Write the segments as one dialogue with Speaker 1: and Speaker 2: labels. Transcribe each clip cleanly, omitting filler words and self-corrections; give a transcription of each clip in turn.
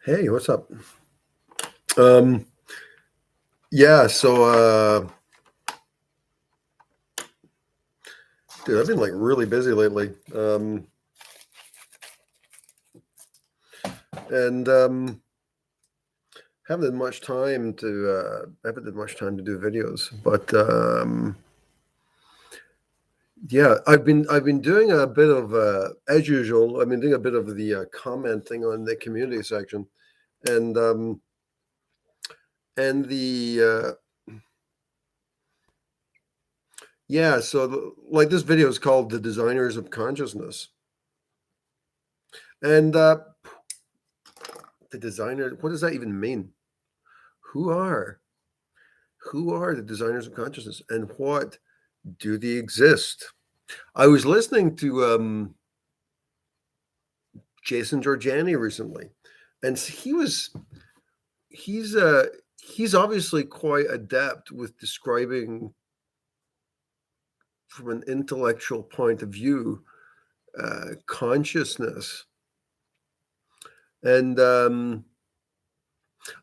Speaker 1: Hey, what's up? Um, yeah, dude, I've been like really busy lately. And haven't had much time to do videos. But yeah, I've been doing a bit of as usual, I've been doing a bit of the commenting on the community section. And and the yeah, like this video is called The Designers of Consciousness. And the designer, what does that even mean? Who are who are the designers of consciousness, and what do they exist? I was listening to Jason Georgiani recently, and he's uh he's obviously quite adept with describing from an intellectual point of view consciousness. And I'm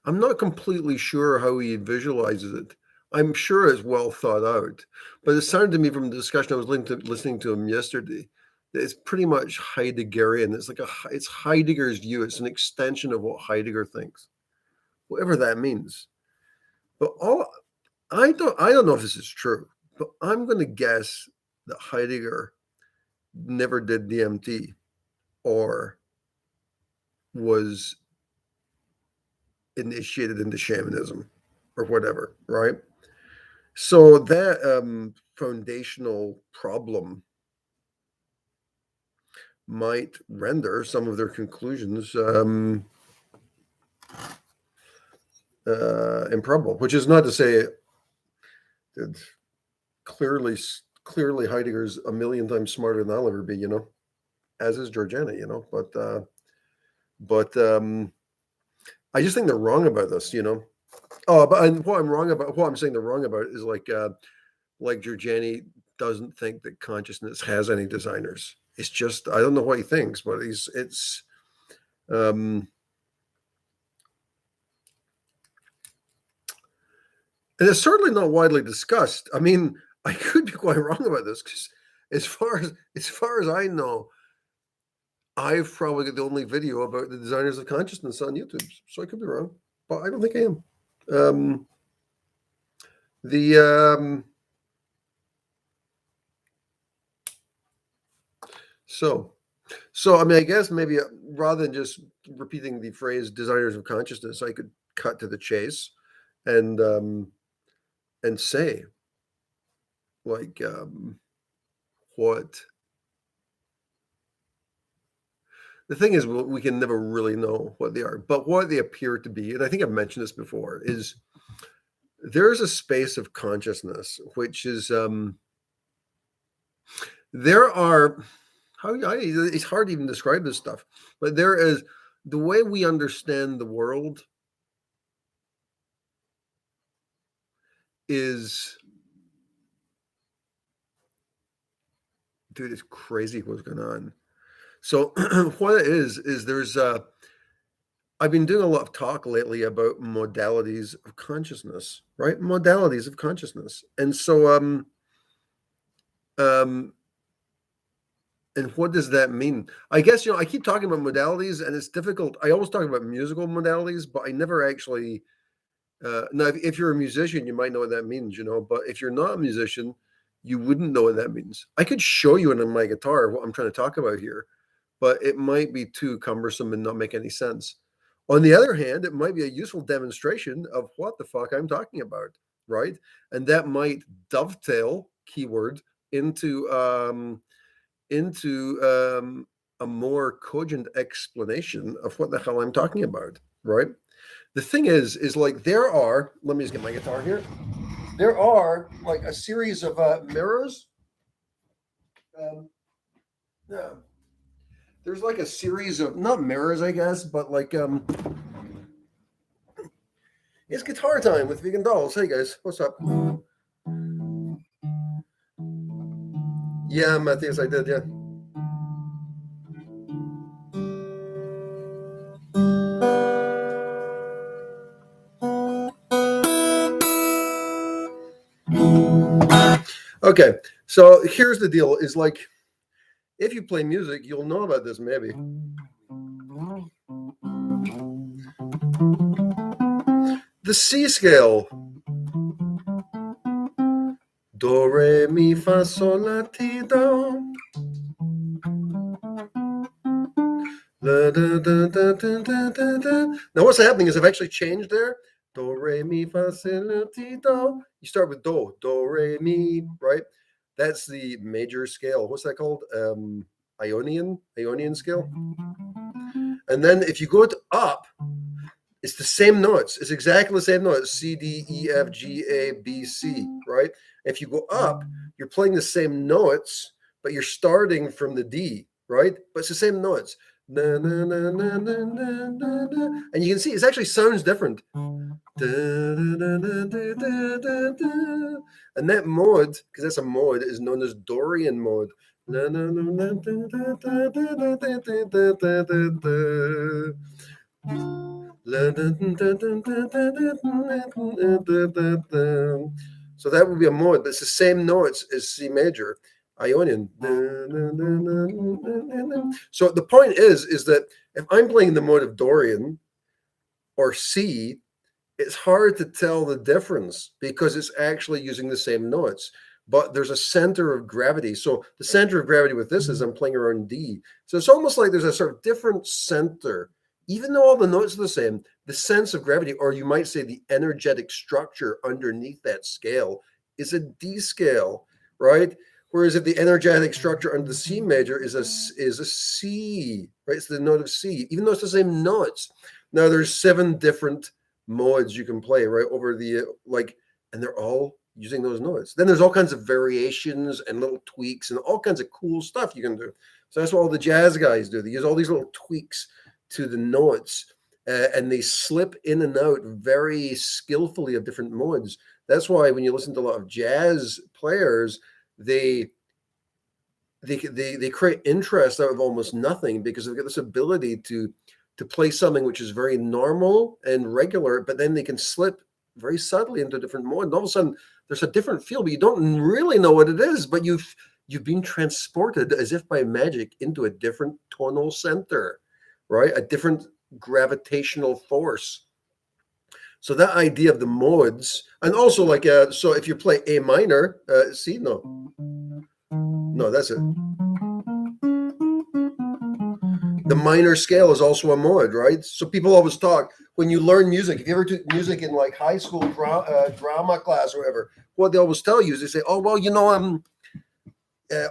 Speaker 1: not completely sure how he visualizes it. I'm sure it's well thought out, but it sounded to me from the discussion I was listening to him yesterday that it's pretty much Heideggerian. It's Heidegger's view. It's an extension of what Heidegger thinks, whatever that means. But all I don't know if this is true, but I'm going to guess that Heidegger never did DMT or was initiated into shamanism or whatever, right? So that foundational problem might render some of their conclusions improbable, which is not to say that clearly Heidegger's a million times smarter than I'll ever be, as is Georgiana, but I just think they're wrong about this, Oh, but and what I'm saying they're wrong about is like Georgiani doesn't think that consciousness has any designers. It's just I don't know what he thinks, but um and it's certainly not widely discussed. I mean, I could be quite wrong about this because as far as I know, I've probably got the only video about the designers of consciousness on YouTube. So I could be wrong, but I don't think I am. The So I mean, I guess maybe rather than just repeating the phrase "designers of consciousness," I could cut to the chase and say like what the thing is. We can never really know what they are, but what they appear to be, and I think I've mentioned this before, is there's a space of consciousness which is there are it's hard to even describe this stuff, but there is the way we understand the world is, dude, it's crazy what's going on. So what it is there's I've been doing a lot of talk lately about modalities of consciousness, right? Modalities of consciousness. And so um and what does that mean? I guess I keep talking about modalities and it's difficult. I always talk about musical modalities, but I never actually now if you're a musician, you might know what that means, but if you're not a musician, you wouldn't know what that means. I could show you on my guitar what I'm trying to talk about here, but it might be too cumbersome and not make any sense. On the other hand, it might be a useful demonstration of what the fuck I'm talking about, right? And that might dovetail keyword into a more cogent explanation of what the hell I'm talking about, right? The thing is like let me just get my guitar here. There are like a series of mirrors. Yeah. There's like a series of not mirrors, I guess, but like it's guitar time with Vegan Dolls. Hey guys, what's up? Yeah, Matthias, I did, yeah. Okay, so here's the deal: is like if you play music, you'll know about this maybe. The C scale. Do, re, mi, fa, sol, la, ti, do. Now, what's happening is I've actually changed there. Do, re, mi, fa, sol, la, ti, do. You start with do, re, mi, right? That's the major scale. What's that called? Ionian scale. And then if you go to up, it's the same notes. It's exactly the same notes: C, D, E, F, G, A, B, C. Right? If you go up, you're playing the same notes, but you're starting from the D. Right? But it's the same notes. Na, na, na, na, na, na, na, na. And you can see it actually sounds different. And that mode, because that's a mode, is known as Dorian mode. So that would be a mode, but it's the same notes as C major, Ionian. So the point is that if I'm playing the mode of Dorian or C, it's hard to tell the difference because it's actually using the same notes. But there's a center of gravity. So the center of gravity with this is I'm playing around D. So it's almost like there's a sort of different center. Even though all the notes are the same, the sense of gravity, or you might say the energetic structure underneath that scale, is a D scale, right? Whereas if the energetic structure under the C major is a C, right? It's the note of C, even though it's the same notes. Now there's 7 different modes you can play, right? Over the and they're all using those notes. Then there's all kinds of variations and little tweaks and all kinds of cool stuff you can do. So that's what all the jazz guys do. They use all these little tweaks to the notes, and they slip in and out very skillfully of different modes. That's why when you listen to a lot of jazz players, they create interest out of almost nothing because they've got this ability to play something which is very normal and regular, but then they can slip very subtly into a different mode. And all of a sudden, there's a different feel, but you don't really know what it is, but you've been transported as if by magic into a different tonal center, right? A different gravitational force. So that idea of the modes, and also so if you play A minor, C, no, that's it. The minor scale is also a mode, right? So people always talk when you learn music. If you ever took music in like high school drama class or whatever, what they always tell you is they say, "Oh well,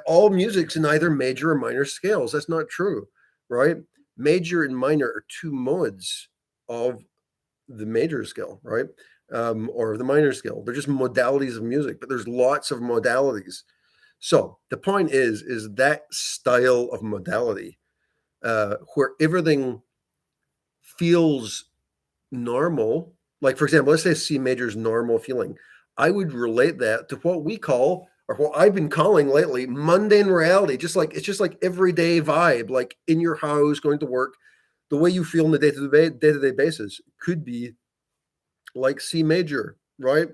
Speaker 1: all music's in either major or minor scales." That's not true, right? Major and minor are 2 modes of the major scale, right? Or the minor scale. They're just modalities of music, but there's lots of modalities. So the point is that style of modality. Where everything feels normal. Like, for example, let's say C major's normal feeling. I would relate that to what we call, or what I've been calling lately, mundane reality. It's just like everyday vibe, like in your house, going to work. The way you feel on the day-to-day basis could be like C major, right?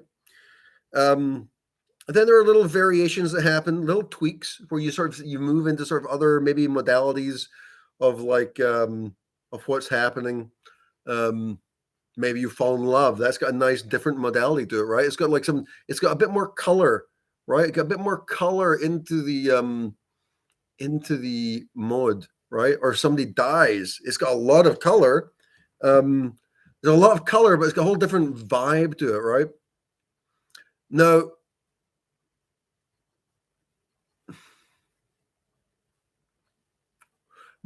Speaker 1: Then there are little variations that happen, little tweaks where you move into sort of other maybe modalities of of what's happening. Maybe you fall in love. That's got a nice different modality to it, right? It's got it's got a bit more color, right? It got a bit more color into the mode, right? Or somebody dies. It's got a lot of color. There's a lot of color, but it's got a whole different vibe to it, right? Now,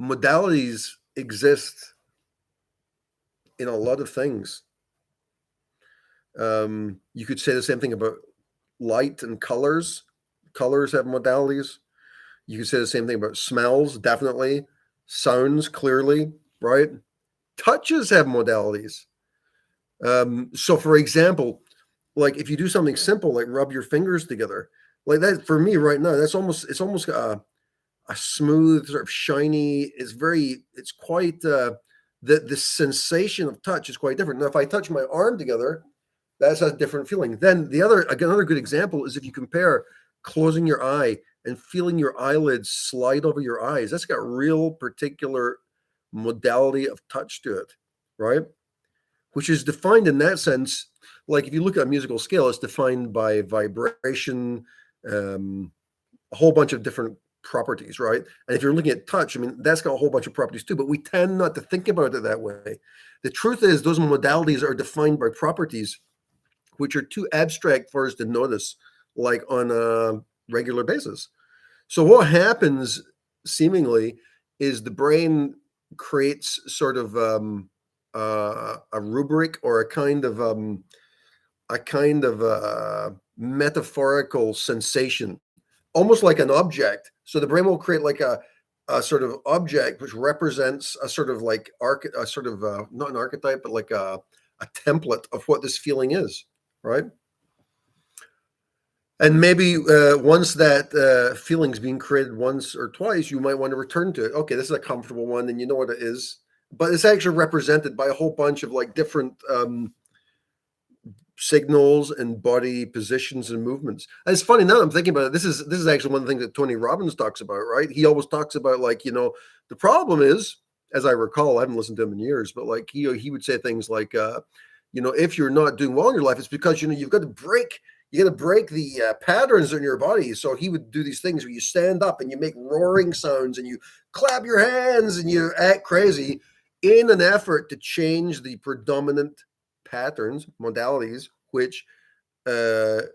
Speaker 1: modalities exist in a lot of things. You could say the same thing about light and colors. Colors have modalities. You could say the same thing about smells, definitely. Sounds, clearly, right? Touches have modalities. So, for example, like if you do something simple, like rub your fingers together, like that for me right now, it's almost a smooth, sort of shiny. It's quite the sensation of touch is quite different. Now, if I touch my arm together, that's a different feeling. Then another good example is if you compare closing your eye and feeling your eyelids slide over your eyes. That's got real particular modality of touch to it, right? Which is defined in that sense. Like if you look at a musical scale, it's defined by vibration, a whole bunch of different properties, right? And if you're looking at touch, I mean, that's got a whole bunch of properties too, but we tend not to think about it that way. The truth is, those modalities are defined by properties which are too abstract for us to notice, like on a regular basis. So, what happens seemingly is the brain creates sort of a rubric or a kind of metaphorical sensation, almost like an object. So the brain will create like a sort of object which represents a sort of like a sort of not an archetype, but like a template of what this feeling is, right? And maybe once that feeling's being created once or twice, you might want to return to it. Okay, this is a comfortable one, and you know what it is, but it's actually represented by a whole bunch of like different signals and body positions and movements. And it's funny now I'm thinking about it. This is actually one of the things that Tony Robbins talks about, right? He always talks about like, the problem is, as I recall, I haven't listened to him in years, but like he would say things like, if you're not doing well in your life, it's because you've got to break. You got to break the patterns in your body. So he would do these things where you stand up and you make roaring sounds and you clap your hands and you act crazy in an effort to change the predominant patterns, modalities, which are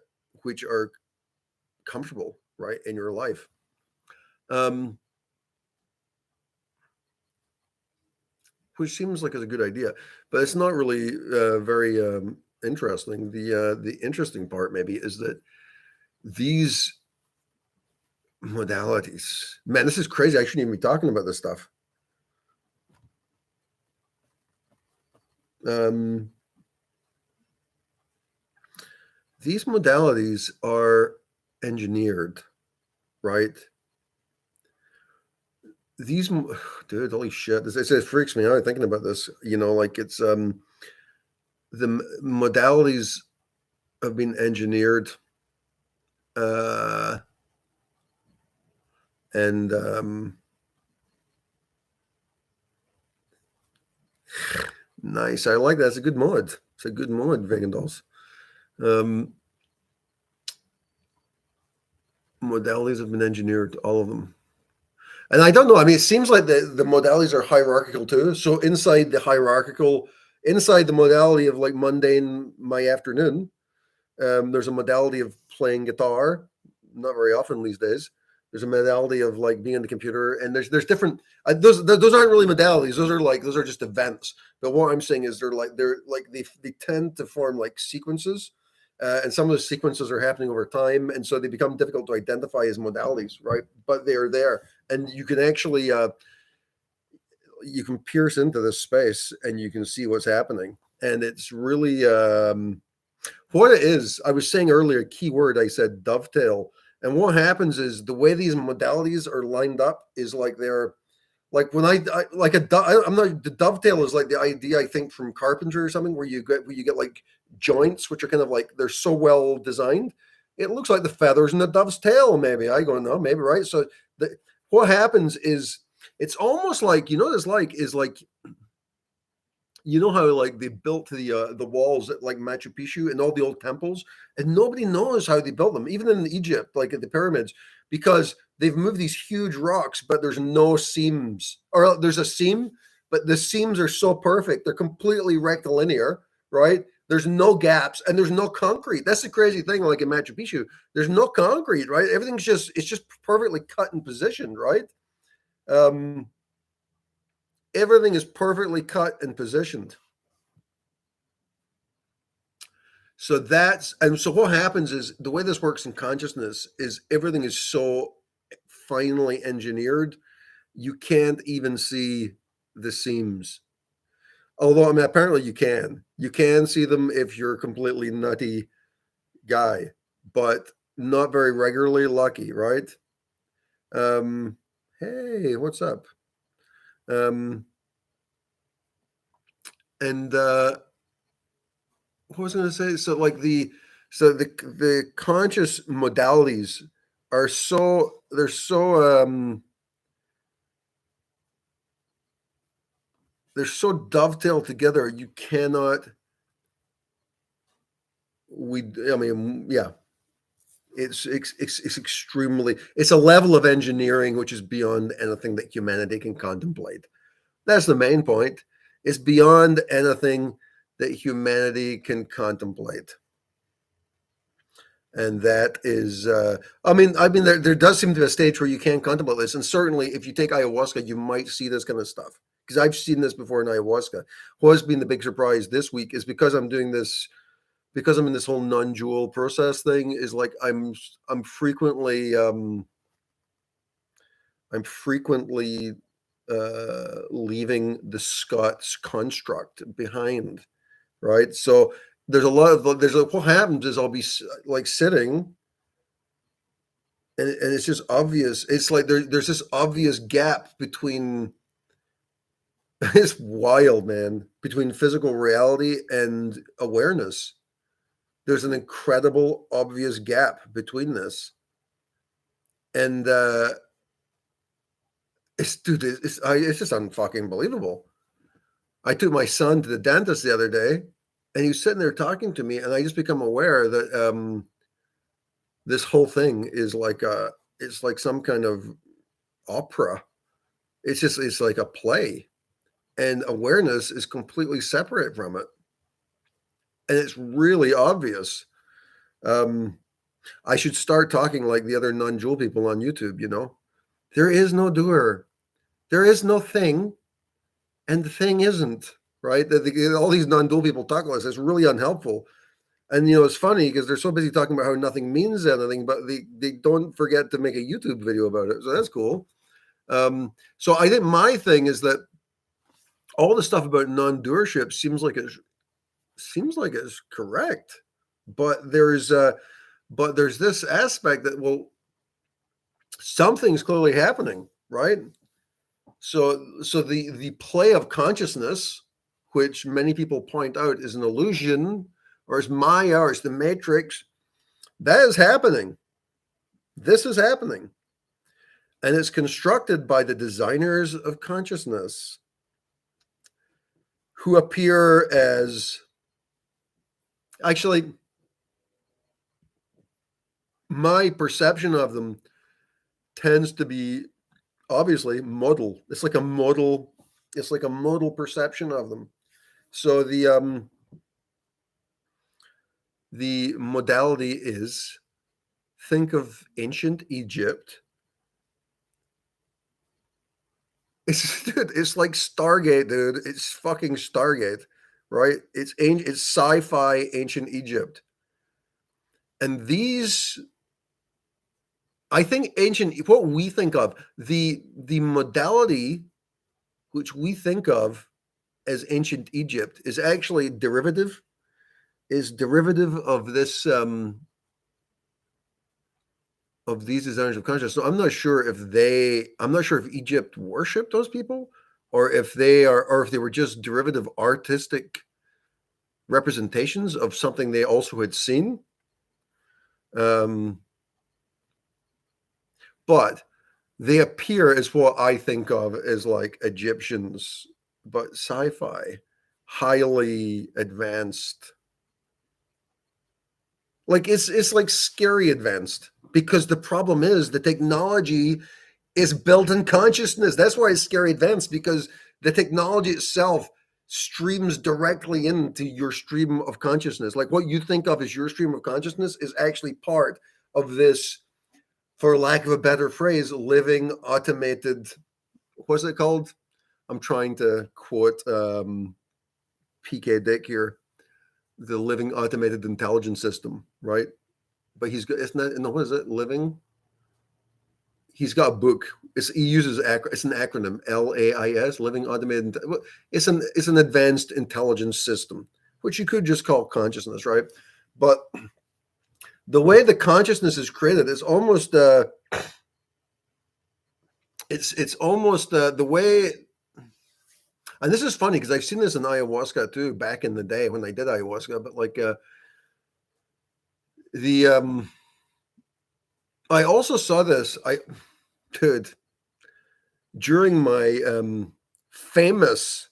Speaker 1: comfortable, right, in your life. Which seems like it's a good idea, but it's not really very interesting. The interesting part maybe is that these modalities, man, this is crazy. I shouldn't even be talking about this stuff. These modalities are engineered, right? These, dude, holy shit! It freaks me out thinking about this. Like it's the modalities have been engineered, and nice. I like that. It's a good mod. It's a good mod, Vegan Dolls. Modalities have been engineered, all of them. And I don't know. I mean, it seems like the modalities are hierarchical too. So inside the modality of like mundane my afternoon, there's a modality of playing guitar, not very often these days. There's a modality of like being on the computer, and there's different. Those aren't really modalities. Those are just events. But what I'm saying is they tend to form like sequences, and some of the sequences are happening over time, and so they become difficult to identify as modalities, right? But they are there, and you can actually you can pierce into this space and you can see what's happening, and it's really what it is. I was saying earlier, keyword. I said dovetail, and what happens is the way these modalities are lined up is like they're like when I'm not the dovetail is like the idea I think from carpentry or something where you get like joints which are kind of like they're so well designed. It looks like the feathers in the dove's tail. Maybe I go no, maybe right. So what happens is it's almost like this like is like how like they built the walls at like Machu Picchu and all the old temples, and nobody knows how they built them, even in Egypt, like at the pyramids, because they've moved these huge rocks, but there's no seams, or there's a seam, but the seams are so perfect, they're completely rectilinear, right? There's no gaps and there's no concrete. That's the crazy thing, like in Machu Picchu, there's no concrete, right? Everything's it's just perfectly cut and positioned, right? Everything is perfectly cut and positioned. So what happens is the way this works in consciousness is everything is so finely engineered, you can't even see the seams. Although, I mean, apparently you can. You can see them if you're a completely nutty guy, but not very regularly lucky, right? Hey, what's up? And what was I going to say? So like the conscious modalities are so they're so dovetailed together. You cannot. I mean, yeah. It's extremely. It's a level of engineering which is beyond anything that humanity can contemplate. That's the main point. It's beyond anything that humanity can contemplate. And that is, I mean, there does seem to be a stage where you can contemplate this. And certainly, if you take ayahuasca, you might see this kind of stuff. Because I've seen this before in ayahuasca. What has been the big surprise this week is because I'm doing this, because I'm in this whole non-dual process thing, is like I'm frequently leaving the Scots construct behind, right? So what happens is I'll be like sitting, and it's just obvious. It's like there's this obvious gap between it's wild, man, between physical reality and awareness. There's an incredible obvious gap between this, and it's just unfucking believable. I took my son to the dentist the other day, and he was sitting there talking to me, and I just become aware that this whole thing is it's like some kind of opera. It's like a play, and awareness is completely separate from it, and it's really obvious. I should start talking like the other non-dual people on YouTube. There is no doer, there is no thing, and the thing isn't right. All these non-dual people talk like this. It's really unhelpful. And it's funny because they're so busy talking about how nothing means anything, but they don't forget to make a YouTube video about it. So that's cool. So I think my thing is that all the stuff about non-doership seems like it's correct, but there's this aspect that, well, something's clearly happening, right? So the play of consciousness, which many people point out is an illusion, or is Maya, or is the Matrix, that is happening. This is happening. And it's constructed by the designers of consciousness, who appear as, actually, my perception of them tends to be obviously modal. It's like a modal perception of them. So the modality is, think of ancient Egypt. It's like Stargate, dude. It's fucking Stargate, right? It's sci-fi ancient Egypt. And these, I think what we think of, the modality which we think of as ancient Egypt is actually derivative of this of these designers of consciousness. So I'm not sure if Egypt worshipped those people, or if they were just derivative artistic representations of something they also had seen. But they appear as what I think of as like Egyptians, but sci-fi, highly advanced. Like it's like scary advanced, because the problem is the technology is built in consciousness. That's why it's scary advanced, because the technology itself streams directly into your stream of consciousness. Like what you think of as your stream of consciousness is actually part of this, for lack of a better phrase, living automated, what's it called? I'm trying to quote PK Dick here, the living automated intelligence system, right? But he's got, isn't that, no, what is it? Living? He's got a book. He uses it's an acronym, LAIS, living automated. It's an advanced intelligence system, which you could just call consciousness, right? But the way the consciousness is created is almost it's almost the way. And this is funny because I've seen this in ayahuasca too, back in the day when I did ayahuasca. But like the I also saw this. Dude, during famous,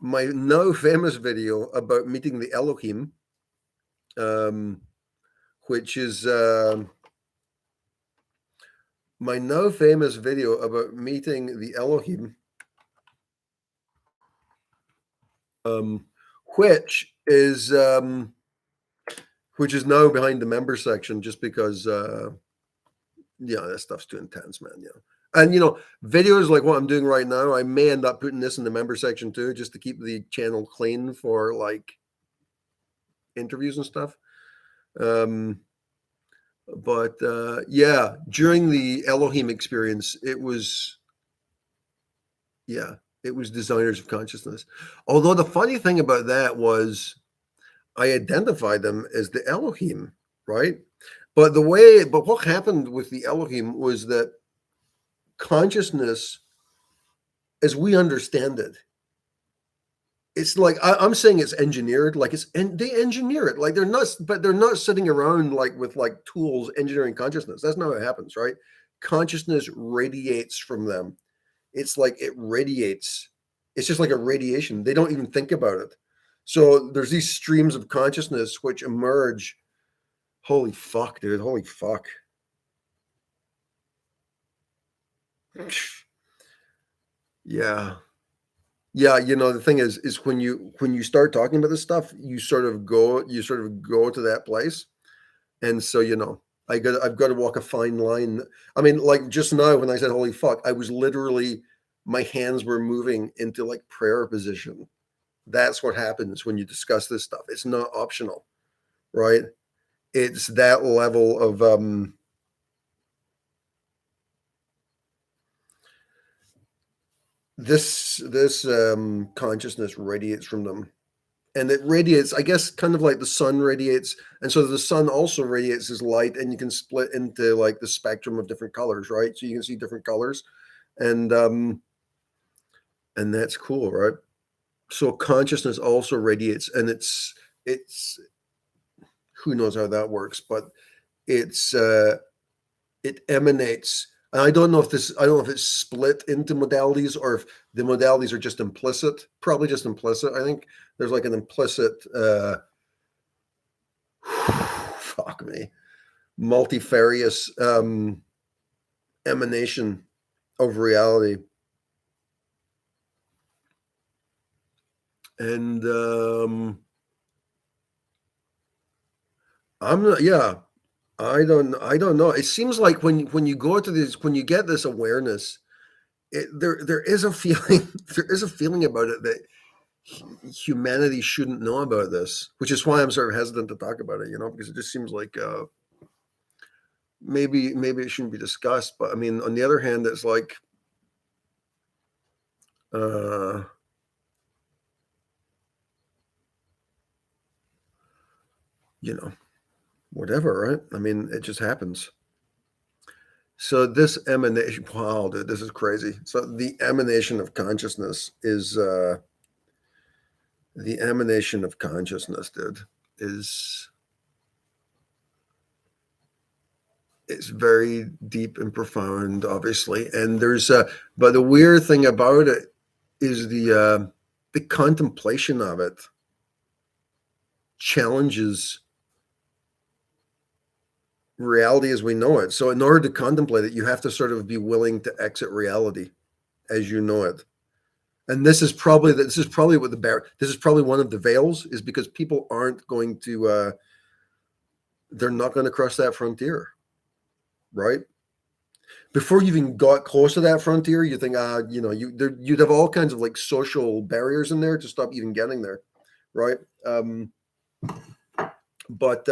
Speaker 1: my now famous video about meeting the Elohim, um, which is my now famous video about meeting the Elohim, which is now behind the member section, just because that stuff's too intense, man. And videos like what I'm doing right now, I may end up putting this in the member section too, just to keep the channel clean for like interviews and stuff. But yeah, during the Elohim experience, it was designers of consciousness. Although the funny thing about that was I identified them as the Elohim, right? But what happened with the Elohim was that consciousness, as we understand it, it's like I'm saying it's engineered, like they engineer it, like they're not sitting around like with like tools engineering consciousness. That's not what happens, right? Consciousness radiates from them. It's like it radiates. It's just like a radiation. They don't even think about it. So there's these streams of consciousness which emerge. Holy fuck, dude! Holy fuck. Yeah. Yeah, the thing is when you start talking about this stuff, you sort of go to that place. And so, I've got to walk a fine line. I mean, like just now when I said holy fuck, I was literally, my hands were moving into like prayer position. That's what happens when you discuss this stuff. It's not optional, right? It's that level of this consciousness radiates from them, and it radiates, I guess, kind of like the sun radiates, and so the sun also radiates as light, and you can split into like the spectrum of different colors, right? So you can see different colors, and that's cool, right? So consciousness also radiates, and it's who knows how that works, but it's it emanates. And I don't know if it's split into modalities or if the modalities are just implicit. Probably just implicit. I think there's like an implicit fuck me, multifarious emanation of reality. And I'm not, yeah, I don't know. It seems like when you go to this, when you get this awareness, there is a feeling there is a feeling about it that humanity shouldn't know about this, which is why I'm sort of hesitant to talk about it, because it just seems like maybe it shouldn't be discussed. But I mean, on the other hand, it's like whatever, right? I mean, it just happens. So this emanation, wow, dude, this is crazy. So the emanation of consciousness is the emanation of consciousness, dude, is it's very deep and profound, obviously. And there's but the weird thing about it is the contemplation of it challenges reality as we know it. So in order to contemplate it, you have to sort of be willing to exit reality as you know it. And this is probably what this is probably one of the veils, is because people aren't going to they're not going to cross that frontier, right? Before you even got close to that frontier, you think you'd have all kinds of like social barriers in there to stop even getting there, right? But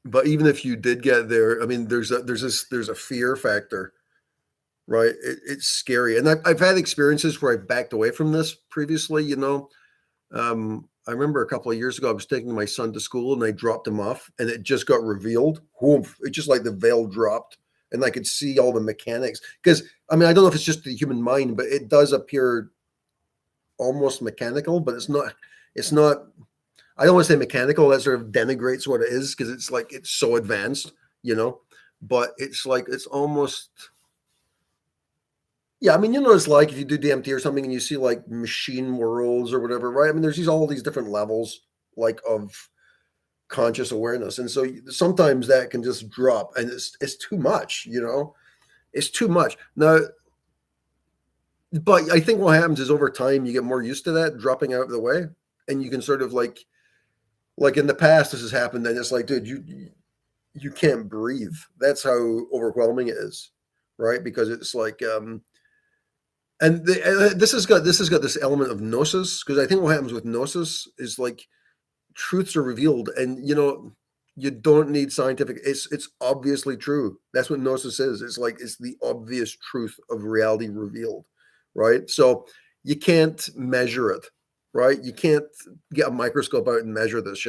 Speaker 1: but even if you did get there, I mean, there's a fear factor, right? It's scary, and I've had experiences where I backed away from this previously. I remember a couple of years ago, I was taking my son to school and I dropped him off, and it just got revealed. It just like the veil dropped, and I could see all the mechanics. Because I mean, I don't know if it's just the human mind, but it does appear almost mechanical, but it's not. It's not. I don't want to say mechanical. That sort of denigrates what it is because it's like it's so advanced, but it's like it's almost. Yeah, I mean, it's like if you do DMT or something and you see like machine worlds or whatever, right? I mean, there's all these different levels like of conscious awareness, and so sometimes that can just drop, and it's too much, it's too much. Now, but I think what happens is over time you get more used to that dropping out of the way, and you can sort of like in the past this has happened, and it's like, dude, you can't breathe. That's how overwhelming it is, right? Because it's like and this has got this element of gnosis, because I think what happens with gnosis is like truths are revealed, and you don't need scientific. It's obviously true. That's what gnosis is. It's like it's the obvious truth of reality revealed, right? So you can't measure it, right? You can't get a microscope out and measure this.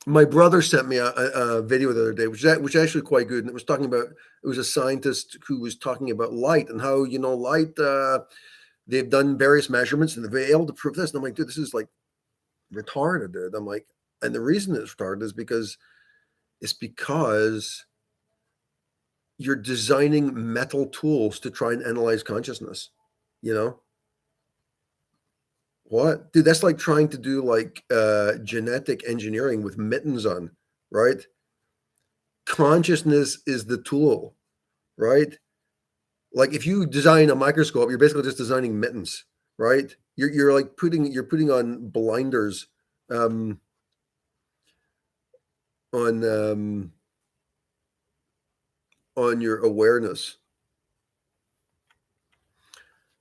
Speaker 1: My brother sent me a video the other day, which is actually quite good, and it was talking about. It was a scientist who was talking about light and how light. They've done various measurements and they've been able to prove this. And I'm like, dude, this is like retarded, dude. I'm like, and the reason it's retarded is because you're designing metal tools to try and analyze consciousness. What, dude? That's like trying to do like genetic engineering with mittens on, right? Consciousness is the tool, right? Like if you design a microscope, you're basically just designing mittens, right? You're like putting on blinders on your awareness.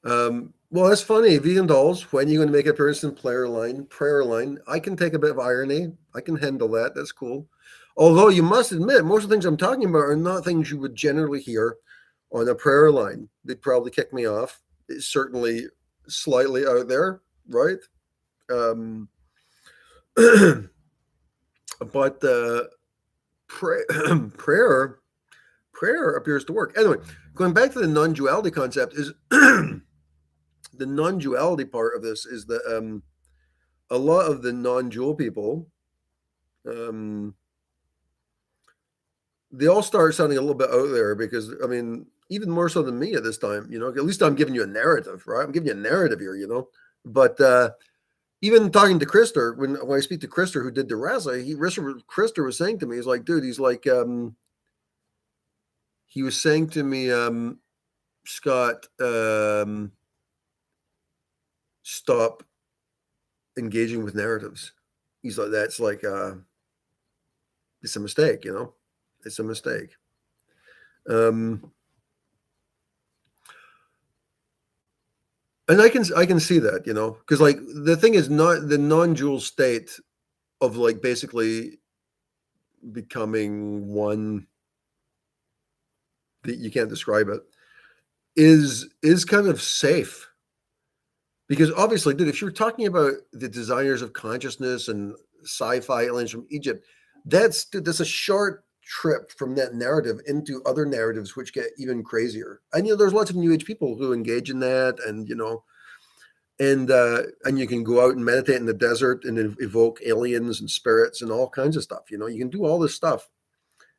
Speaker 1: Well, that's funny. Vegan dolls, when are you going to make an appearance in prayer line? I can take a bit of irony. I can handle that. That's cool. Although you must admit, most of the things I'm talking about are not things you would generally hear on a prayer line. They'd probably kick me off. It's certainly slightly out there, right? But prayer appears to work. Anyway, going back to the non-duality concept is the non-duality part of this is that a lot of the non-dual people, they all start sounding a little bit out there because, I mean, even more so than me at this time, at least I'm giving you a narrative, right? I'm giving you a narrative here, but even talking to Krister, when I speak to Krister, who did the Rasa, Krister was saying to me, he's like, dude, he's like, he was saying to me, Scott, stop engaging with narratives. He's like, that's like, it's a mistake, it's a mistake. And I can see that, because like the thing is not the non-dual state of like basically becoming one that you can't describe it is kind of safe. Because obviously, dude, if you're talking about the designers of consciousness and sci-fi aliens from Egypt, that's a short trip from that narrative into other narratives which get even crazier. And there's lots of New Age people who engage in that, and and you can go out and meditate in the desert and evoke aliens and spirits and all kinds of stuff. You can do all this stuff.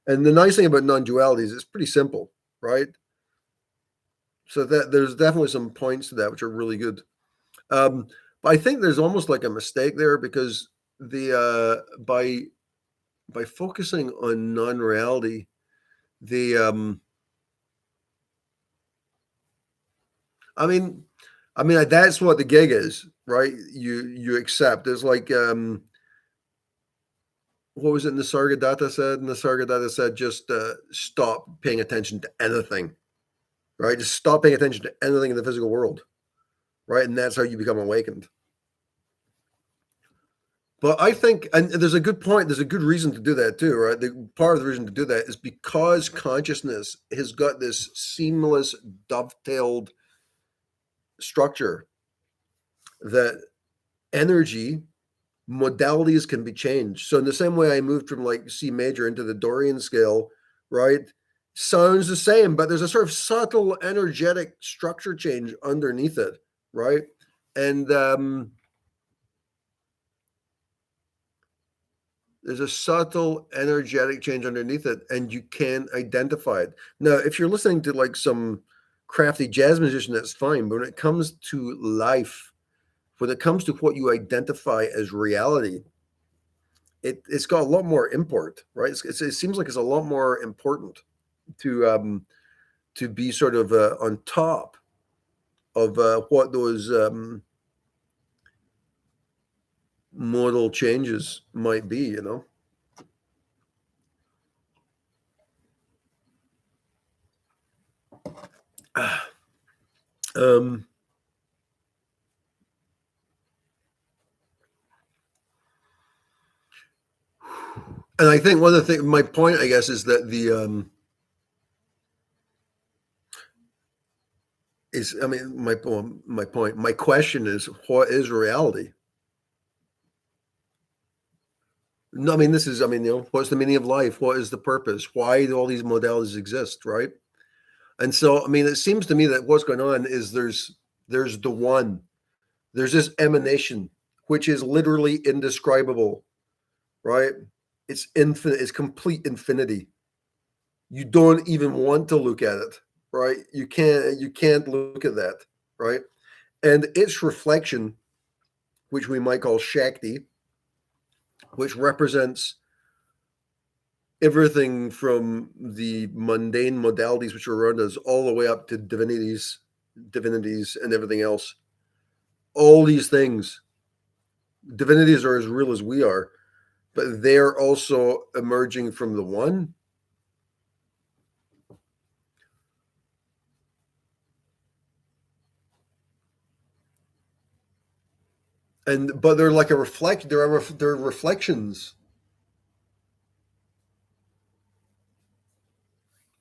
Speaker 1: And the nice thing about non-duality is it's pretty simple, right? So that there's definitely some points to that which are really good. But I think there's almost like a mistake there because the by focusing on non-reality, I mean that's what the gig is, right? You accept. There's like what was it Nisargadatta said? Nisargadatta said just stop paying attention to anything, right? Just stop paying attention to anything in the physical world, right? And that's how you become awakened. But I think, and there's a good point, there's a good reason to do that too, right? Part of the reason to do that is because consciousness has got this seamless, dovetailed structure that energy modalities can be changed. So in the same way I moved from like C major into the Dorian scale, right? Sounds the same, but there's a sort of subtle energetic structure change underneath it, right? And There's a subtle energetic change underneath it, and you can identify it. Now, if you're listening to like some crafty jazz musician, that's fine. But when it comes to life, when it comes to what you identify as reality, it's got a lot more import, right? It seems like it's a lot more important to be sort of on top of what those modal changes might be, you know. Um, and I think one of the things, my point, I guess, is that the is I mean my point, my question is, what is reality? No, I mean this is, I mean, you know, what's the meaning of life? What is the purpose? Why do all these modalities exist, right? And so, I mean, it seems to me that what's going on is there's the one, there's this emanation, which is literally indescribable, right? It's infinite, it's complete infinity. You don't even want to look at it, right? You can't look at that, right? And its reflection, which we might call Shakti, which represents everything from the mundane modalities which are around us all the way up to divinities and everything else. All these things, divinities are as real as we are, but they're also emerging from the one. And but they're like a reflect. They're reflections.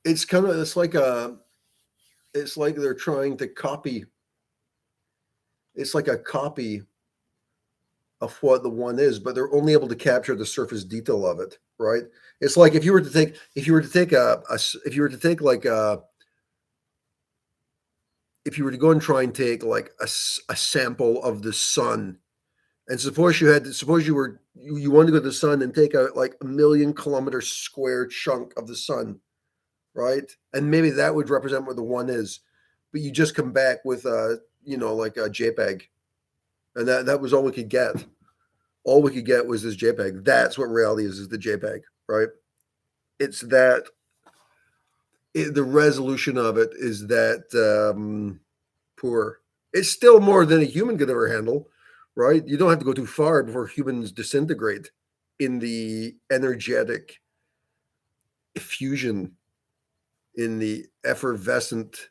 Speaker 1: It's kind of it's like they're trying to copy. It's like a copy of what the one is, but they're only able to capture the surface detail of it, right? It's like if you were to take if you were to take like if you were to go and try and take like a sample of the sun, and suppose you wanted to go to the sun and take out like 1 million kilometer square chunk of the sun, right? And maybe that would represent what the one is, but you just come back with like a JPEG, and that was all we could get. All we could get was this JPEG. That's what reality is the JPEG, right? It's that the resolution of it is that poor. It's still more than a human could ever handle, right? You don't have to go too far before humans disintegrate in the energetic effusion, in the effervescent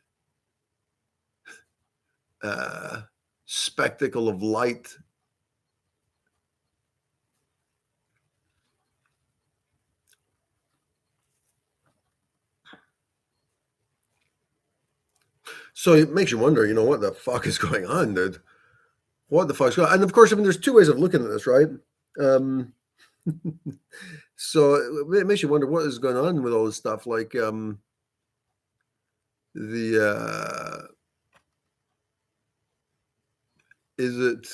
Speaker 1: uh, spectacle of light. So it makes you wonder, what the fuck is going on, dude? What the fuck's going on? And of course, I mean, there's two ways of looking at this, right? Um, so it makes you wonder what is going on with all this stuff. Like the is it?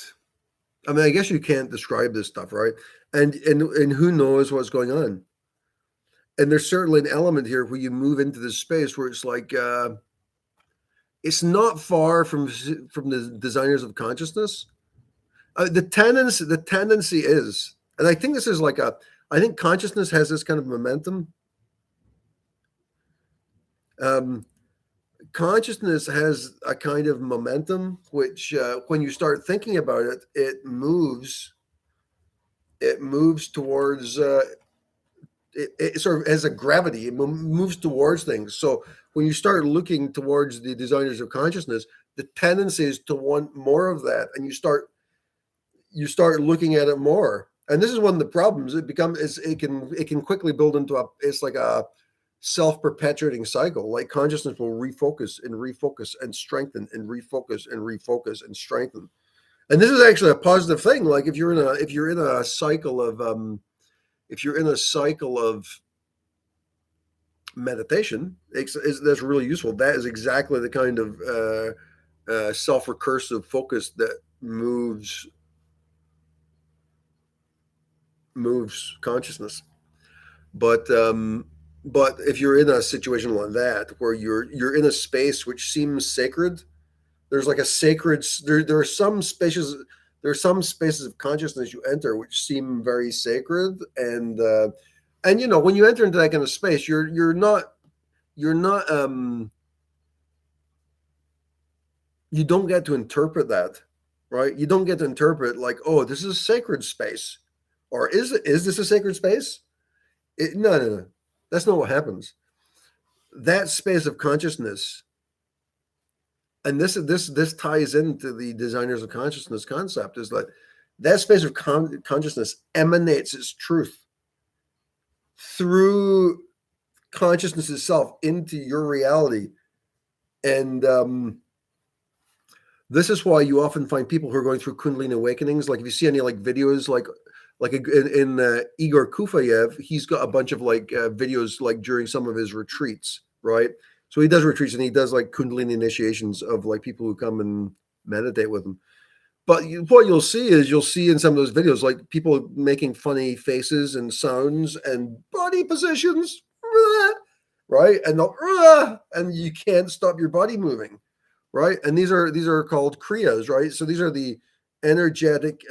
Speaker 1: I mean, I guess you can't describe this stuff, right? And who knows what's going on? And there's certainly an element here where you move into this space where it's like it's not far from the designers of consciousness. The tendency is, and I think this is like I think consciousness has this kind of momentum. Um, Consciousness has a kind of momentum, which when you start thinking about it, it moves towards it sort of has a gravity. It moves towards things. So when you start looking towards the designers of consciousness, the tendency is to want more of that, and you start looking at it more. And this is one of the problems. It can quickly build into it's like a self-perpetuating cycle. Like consciousness will refocus and strengthen and refocus and strengthen. And this is actually a positive thing. Like if you're in a cycle of meditation, that's really useful. That is exactly the kind of self-recursive focus that moves moves consciousness. But if you're in a situation like that where you're in a space which seems sacred, there's like a sacred there are some spaces, there are some spaces of consciousness you enter which seem very sacred, and you know, when you enter into that kind of space, you're not you don't get to interpret that, right? You don't get to interpret like, oh, this is a sacred space, or is this a sacred space? No, no, no. That's not what happens. That space of consciousness, and this ties into the designers of consciousness concept, is that that space of consciousness emanates its truth through consciousness itself into your reality, and this is why you often find people who are going through Kundalini awakenings. Like if you see any like videos, like in Igor Kufayev, he's got a bunch of like videos like during some of his retreats, right? So he does retreats and he does like Kundalini initiations of like people who come and meditate with him. But what you'll see is you'll see in some of those videos like people making funny faces and sounds and body positions, right? And you can't stop your body moving, right? And these are called kriyas, right? So these are the energetic.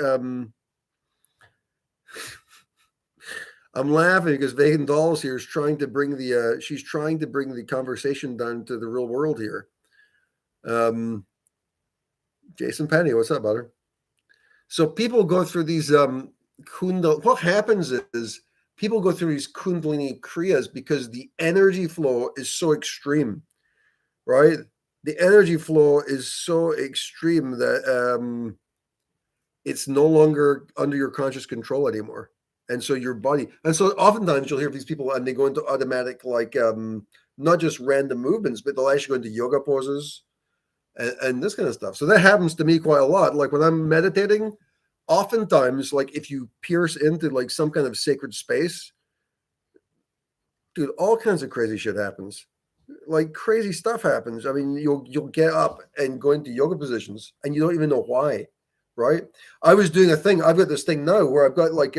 Speaker 1: I'm laughing because Vegan Dolls here is trying to bring the she's trying to bring the conversation down to the real world here. Jason Penny, what's up, butter? So people go through these what happens is people go through these Kundalini kriyas because the energy flow is so extreme, right? The energy flow is so extreme that it's no longer under your conscious control anymore. And so your body, and so oftentimes you'll hear these people and they go into automatic, like not just random movements, but they'll actually go into yoga poses and this kind of stuff. So that happens to me quite a lot. Like when I'm meditating, oftentimes, like if you pierce into like some kind of sacred space, dude, all kinds of crazy shit happens. Like crazy stuff happens. I mean, you'll get up and go into yoga positions and you don't even know why, right? I was doing a thing. I've got this thing now where I've got like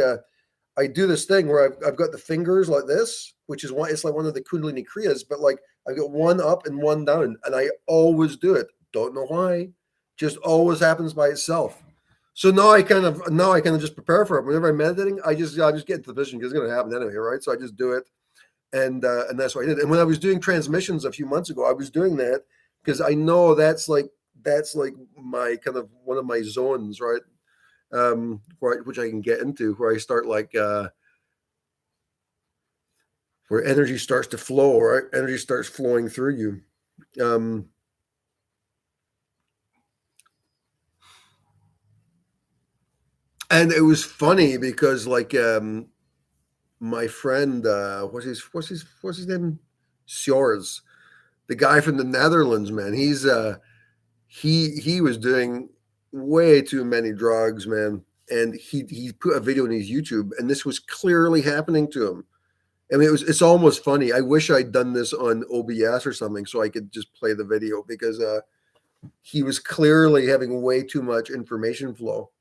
Speaker 1: I do this thing where I've got the fingers like this, which is why it's like one of the Kundalini kriyas, but like I've got one up and one down, and I always do it. Don't know why, just always happens by itself. So now I kind of just prepare for it. Whenever I'm meditating, I just get into the position because it's going to happen anyway, right? So I just do it, and that's what I did. And when I was doing transmissions a few months ago, I was doing that because I know that's like my kind of one of my zones, right? Which I can get into, where I start like where energy starts to flow, right? Energy starts flowing through you. And it was funny because like my friend, what's his name? Sjors, the guy from the Netherlands, man. He was doing way too many drugs, man. And he put a video on his YouTube, and this was clearly happening to him. I mean, it's almost funny. I wish I'd done this on OBS or something so I could just play the video, because he was clearly having way too much information flow.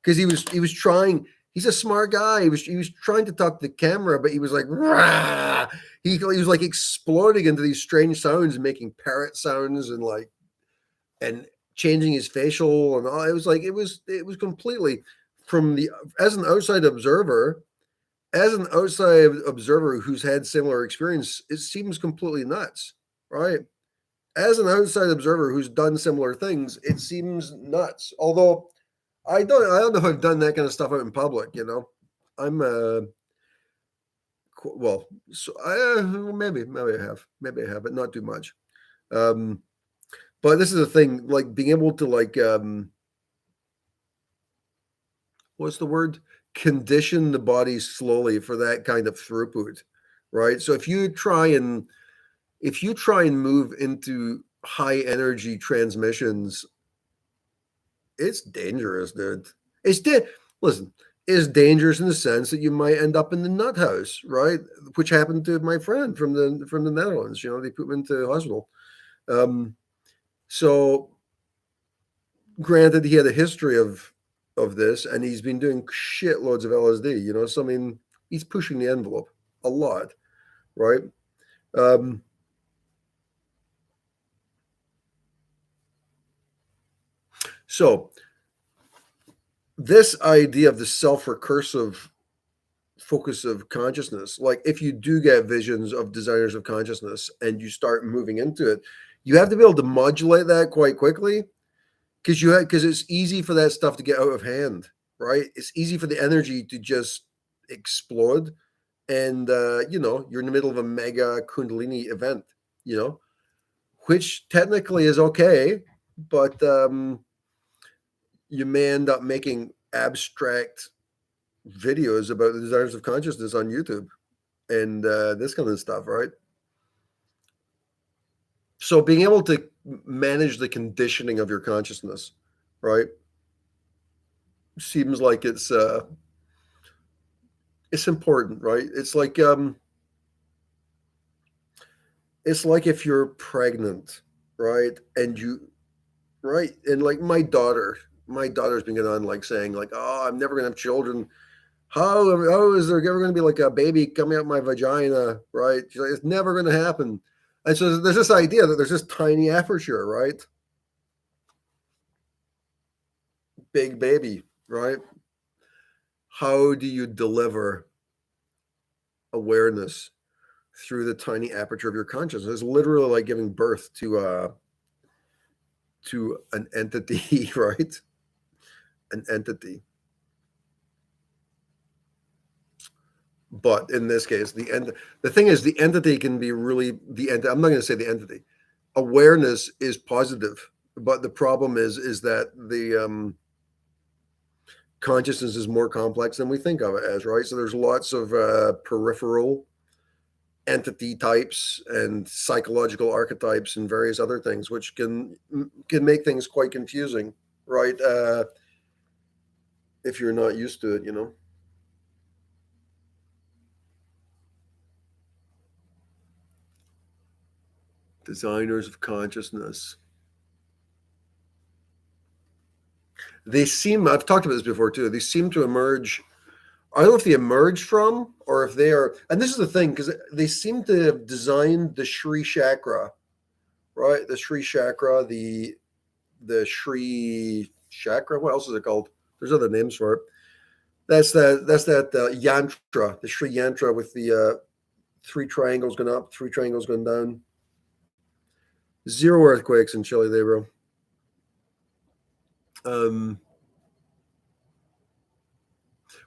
Speaker 1: Because he was trying. He's a smart guy. He was trying to talk to the camera, but he was like, rah! He was like exploding into these strange sounds, making parrot sounds and changing his facial and all. It was completely from the as an outside observer who's had similar experience, it seems completely nuts, right? As an outside observer who's done similar things, it seems nuts. Although I don't know if I've done that kind of stuff out in public, you know. I'm well, so maybe I have, but not too much. But this is the thing, like being able to like what's the word? Condition the body slowly for that kind of throughput, right? So if you try and move into high energy transmissions, it's dangerous, dude. Listen, it's dangerous in the sense that you might end up in the nut house, right? Which happened to my friend from the Netherlands. You know, they put him into hospital. So granted, he had a history of of this, and he's been doing shitloads of LSD, you know. So I mean, he's pushing the envelope a lot, right? Um, so this idea of the self-recursive focus of consciousness, like if you do get visions of designers of consciousness and you start moving into it, you have to be able to modulate that quite quickly, because it's easy for that stuff to get out of hand, right? It's easy for the energy to just explode, and you know, you're in the middle of a mega kundalini event, you know, which technically is okay, but you may end up making abstract videos about the designers of consciousness on YouTube and this kind of stuff, right? So being able to manage the conditioning of your consciousness, right, seems like it's important, right? It's like if you're pregnant, right, and you, right, and like my daughter's been going on like saying like, oh, I'm never gonna have children. How is there ever going to be like a baby coming out my vagina, right? She's like, it's never going to happen. And so there's this idea that there's this tiny aperture, right? Big baby, right? How do you deliver awareness through the tiny aperture of your consciousness? It's literally like giving birth to an entity, right? An entity. But in this case, the thing is, the entity can be really I'm not going to say the entity. Awareness is positive, but the problem is that the consciousness is more complex than we think of it as, right? So there's lots of peripheral entity types and psychological archetypes and various other things, which can make things quite confusing, right? If you're not used to it, you know. Designers of consciousness. I've talked about this before too, they seem to emerge. I don't know if they emerge from or if they are, and this is the thing, because they seem to have designed the Sri Chakra, right? The Sri Chakra, the Sri Chakra. What else is it called? There's other names for it. That's that yantra, the Sri yantra with the three triangles going up, three triangles going down. Zero earthquakes in Chile, they bro.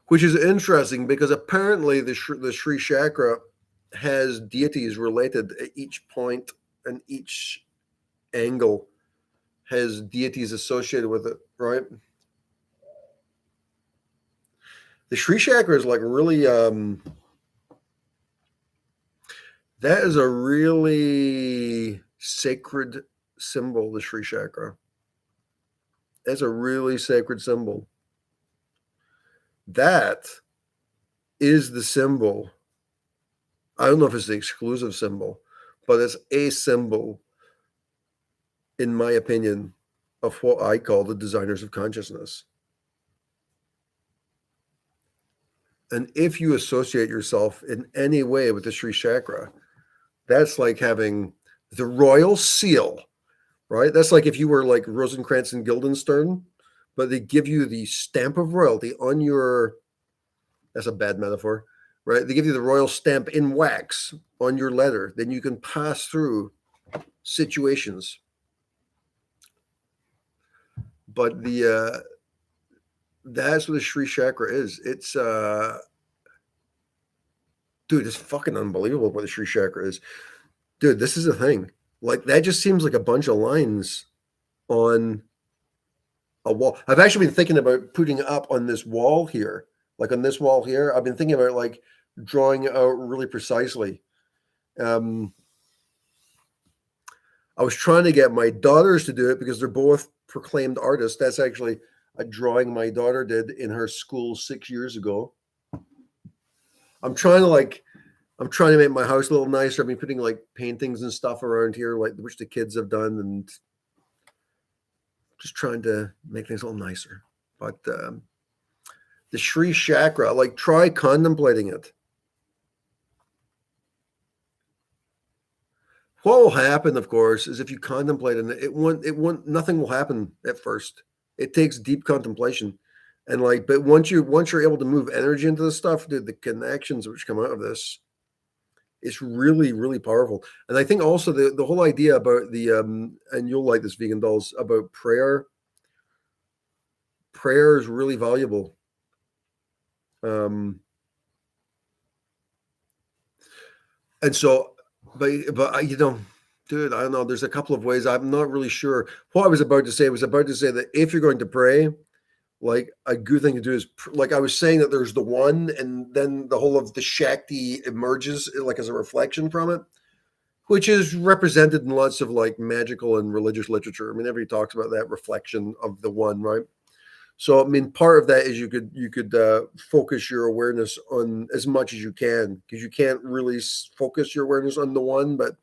Speaker 1: Which is interesting because apparently the Sri Chakra has deities related at each point, and each angle has deities associated with it, right? The Sri Chakra is like really, that is a really sacred symbol, the Sri Chakra. That's a really sacred symbol. That is the symbol. I don't know if it's the exclusive symbol, but it's a symbol, in my opinion, of what I call the designers of consciousness. And if you associate yourself in any way with the Sri Chakra, that's like having the royal seal, right? That's like if you were like Rosencrantz and Guildenstern, but they give you the stamp of royalty on your, that's a bad metaphor, right? They give you the royal stamp in wax on your letter. Then you can pass through situations. But that's what the Sri Chakra is. It's dude, it's fucking unbelievable what the Sri Chakra is. Dude, this is a thing. Like that just seems like a bunch of lines on a wall. I've actually been thinking about putting up on this wall here. Like on this wall here, I've been thinking about like drawing it out really precisely. I was trying to get my daughters to do it because they're both proclaimed artists. That's actually a drawing my daughter did in her school 6 years ago. I'm trying to make my house a little nicer. I've been putting like paintings and stuff around here, like which the kids have done, and just trying to make things a little nicer. But the Sri chakra, like try contemplating it. What will happen, of course, is if you contemplate it, nothing will happen at first. It takes deep contemplation. And like, but once you're able to move energy into this stuff, dude, the connections which come out of this, it's really, really powerful. And I think also the whole idea about and you'll like this, Vegan Dolls, about prayer. Prayer is really valuable. And so, but dude, I don't know. There's a couple of ways. I'm not really sure. What I was about to say that if you're going to pray, like a good thing to do is, like I was saying, that there's the one, and then the whole of the Shakti emerges like as a reflection from it, which is represented in lots of like magical and religious literature. I mean, everybody talks about that reflection of the one, right? So, I mean, part of that is you could focus your awareness on as much as you can, because you can't really focus your awareness on the one. But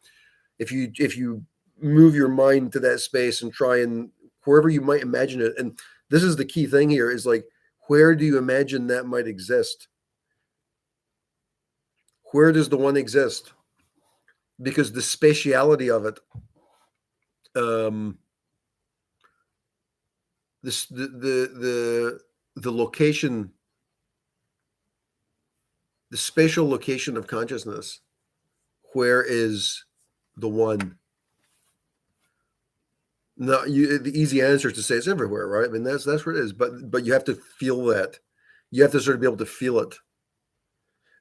Speaker 1: if you move your mind to that space and try and wherever you might imagine it, and this is the key thing here, is like, where do you imagine that might exist? Where does the one exist? Because the spatiality of it, the location, the spatial location of consciousness, where is the one? No, the easy answer is to say it's everywhere, right? I mean, that's where it is. But you have to feel that. You have to sort of be able to feel it.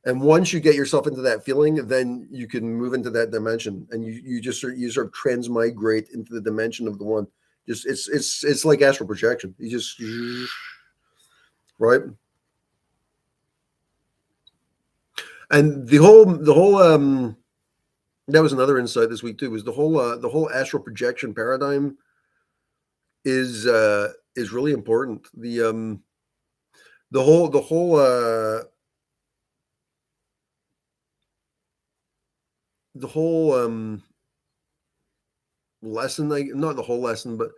Speaker 1: And once you get yourself into that feeling, then you can move into that dimension, and you sort of transmigrate into the dimension of the one. Just it's like astral projection. You just right. And the whole that was another insight this week too, was the whole astral projection paradigm is really important. The whole lesson, like not the whole lesson, but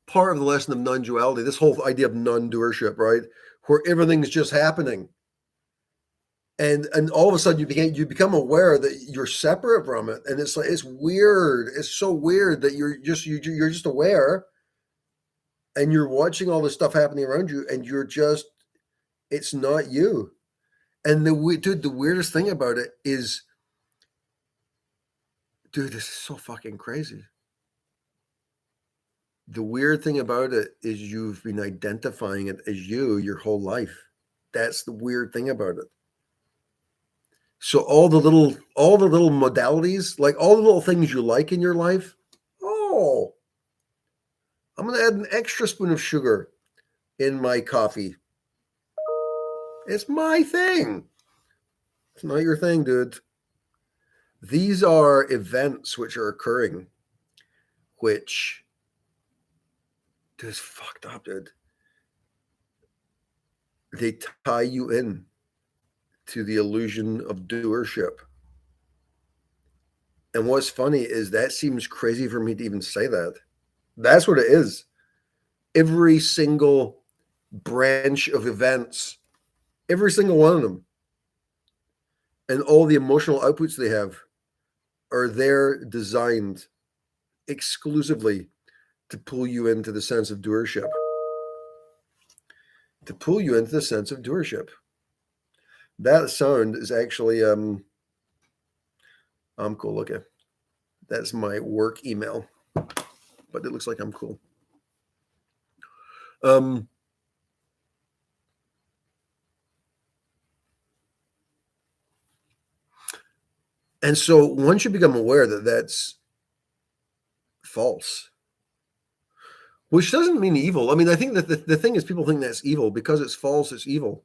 Speaker 1: part of the lesson of non-duality, this whole idea of non-doership, right? Where everything's just happening. And all of a sudden you become aware that you're separate from it. And it's like, it's weird. It's so weird that you're just aware, and you're watching all this stuff happening around you, and it's not you. And the weirdest thing about it is, dude, this is so fucking crazy. The weird thing about it is you've been identifying it as you your whole life. That's the weird thing about it. So all the little modalities, like all the little things you like in your life, oh, I'm going to add an extra spoon of sugar in my coffee. It's my thing. It's not your thing, dude. These are events which are occurring, which is fucked up, dude. They tie you in to the illusion of doership. And what's funny is that seems crazy for me to even say that. That's what it is. Every single branch of events, every single one of them, and all the emotional outputs they have are there designed exclusively to pull you into the sense of doership. To pull you into the sense of doership. That sound is actually I'm cool. Okay. That's my work email. But it looks like I'm cool. And so once you become aware that that's false, which doesn't mean evil. I mean, I think that the thing is, people think that's evil because it's false. It's evil,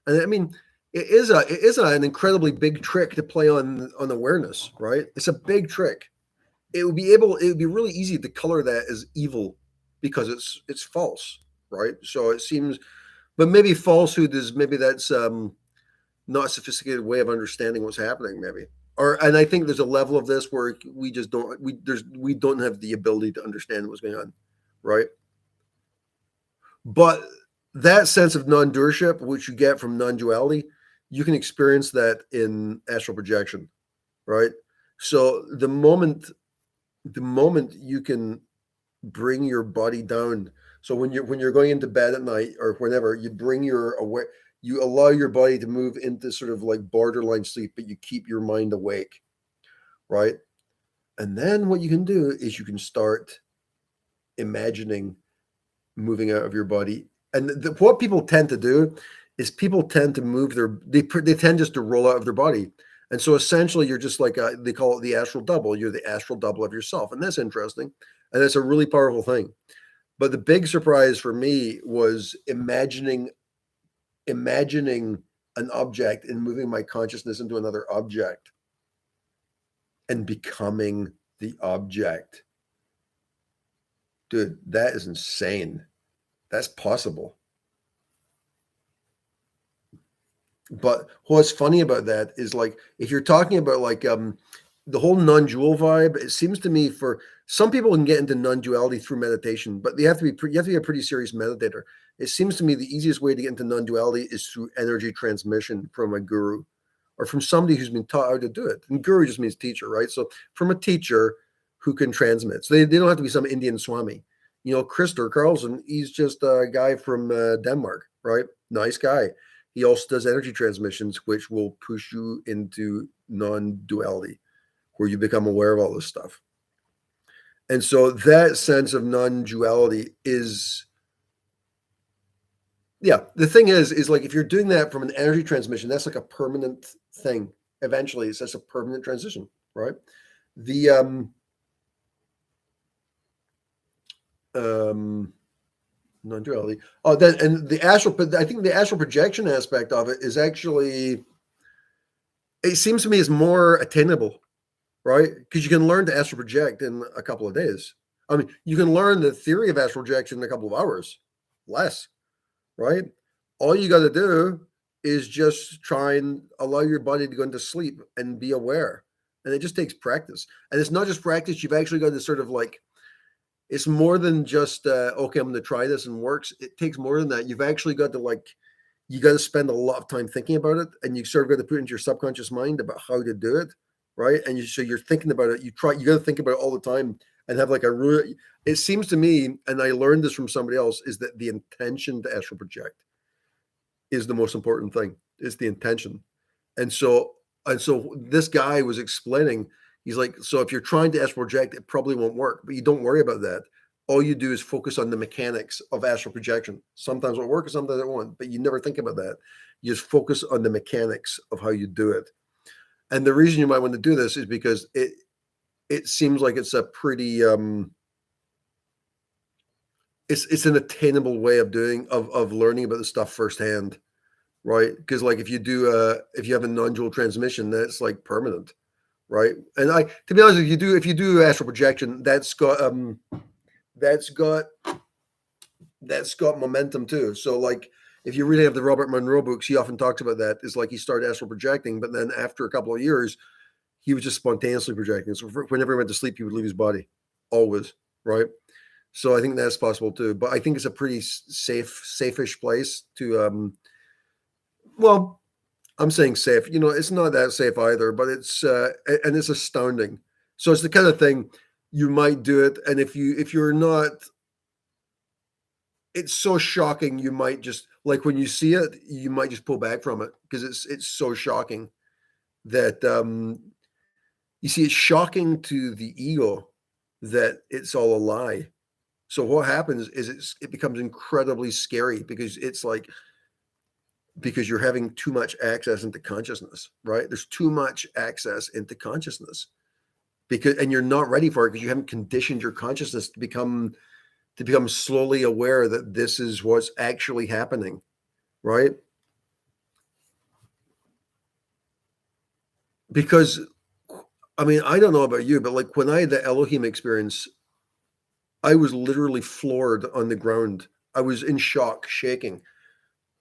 Speaker 1: and I mean, it is an incredibly big trick to play on awareness, right? It's a big trick. It would be really easy to color that as evil because it's false, right? So it seems, but maybe falsehood is, maybe that's not a sophisticated way of understanding what's happening, maybe. And I think there's a level of this where we just don't we don't have the ability to understand what's going on, right? But that sense of non-doership, which you get from non-duality, you can experience that in astral projection, right? So the moment you can bring your body down, so when you're going into bed at night or whenever, you bring your aware, you allow your body to move into sort of like borderline sleep, but you keep your mind awake, right? And then what you can do is you can start imagining moving out of your body. And what people tend to do is people tend to move they tend just to roll out of their body. And so essentially you're just like they call it the astral double. You're the astral double of yourself. And that's interesting. And it's a really powerful thing. But the big surprise for me was imagining an object and moving my consciousness into another object and becoming the object. Dude, that is insane. That's possible. But what's funny about that is like if you're talking about like the whole non-dual vibe, it seems to me for some people can get into non-duality through meditation, but you have to be a pretty serious meditator. It seems to me the easiest way to get into non-duality is through energy transmission from a guru or from somebody who's been taught how to do it. And guru just means teacher, right? So from a teacher who can transmit. So they don't have to be some Indian Swami. You know, Christer Carlson, he's just a guy from Denmark, right? Nice guy. He also does energy transmissions, which will push you into non-duality, where you become aware of all this stuff. And so that sense of non-duality is, yeah, the thing is like if you're doing that from an energy transmission, that's like a permanent thing. Eventually, it's just a permanent transition, right? The non-duality. Oh, that and the astral. But I think the astral projection aspect of it is actually, it seems to me, is more attainable, right? Because you can learn to astral project in a couple of days. I mean, you can learn the theory of astral projection in a couple of hours, less, right? All you got to do is just try and allow your body to go into sleep and be aware. And it just takes practice. And it's not just practice. You've actually got to sort of like, it's more than just okay, I'm going to try this and works. It takes more than that. You've actually got to like, you got to spend a lot of time thinking about it, and you sort of got to put it into your subconscious mind about how to do it, right? And so you're thinking about it. You got to think about it all the time and have like a real. It seems to me, and I learned this from somebody else, is that the intention to astral project is the most important thing. It's the intention, and so this guy was explaining. He's like, so if you're trying to astral project, it probably won't work, but you don't worry about that. All you do is focus on the mechanics of astral projection. Sometimes it'll work, sometimes it won't, but you never think about that. You just focus on the mechanics of how you do it. And the reason you might want to do this is because it seems like it's a pretty it's an attainable way of learning about the stuff firsthand, right? Because like if you have a non-dual transmission, that's like permanent, right? And to be honest, if you do astral projection, that's got momentum too. So like if you really have the Robert Monroe books, he often talks about that. It's like he started astral projecting, but then after a couple of years, he was just spontaneously projecting. So whenever he went to sleep, he would leave his body, always, right? So I think that's possible too. But I think it's a pretty safe-ish place to. Well, I'm saying safe. You know, it's not that safe either, but it's and it's astounding. So it's the kind of thing you might do it, and if you're not, it's so shocking. You might just like when you see it, you might just pull back from it because it's so shocking that you see it's shocking to the ego that it's all a lie. So what happens is it becomes incredibly scary because it's like because you're having too much access into consciousness, right? There's too much access into consciousness and you're not ready for it because you haven't conditioned your consciousness to become slowly aware that this is what's actually happening, right? Because, I mean, I don't know about you, but like when I had the Elohim experience, I was literally floored on the ground. I was in shock, shaking.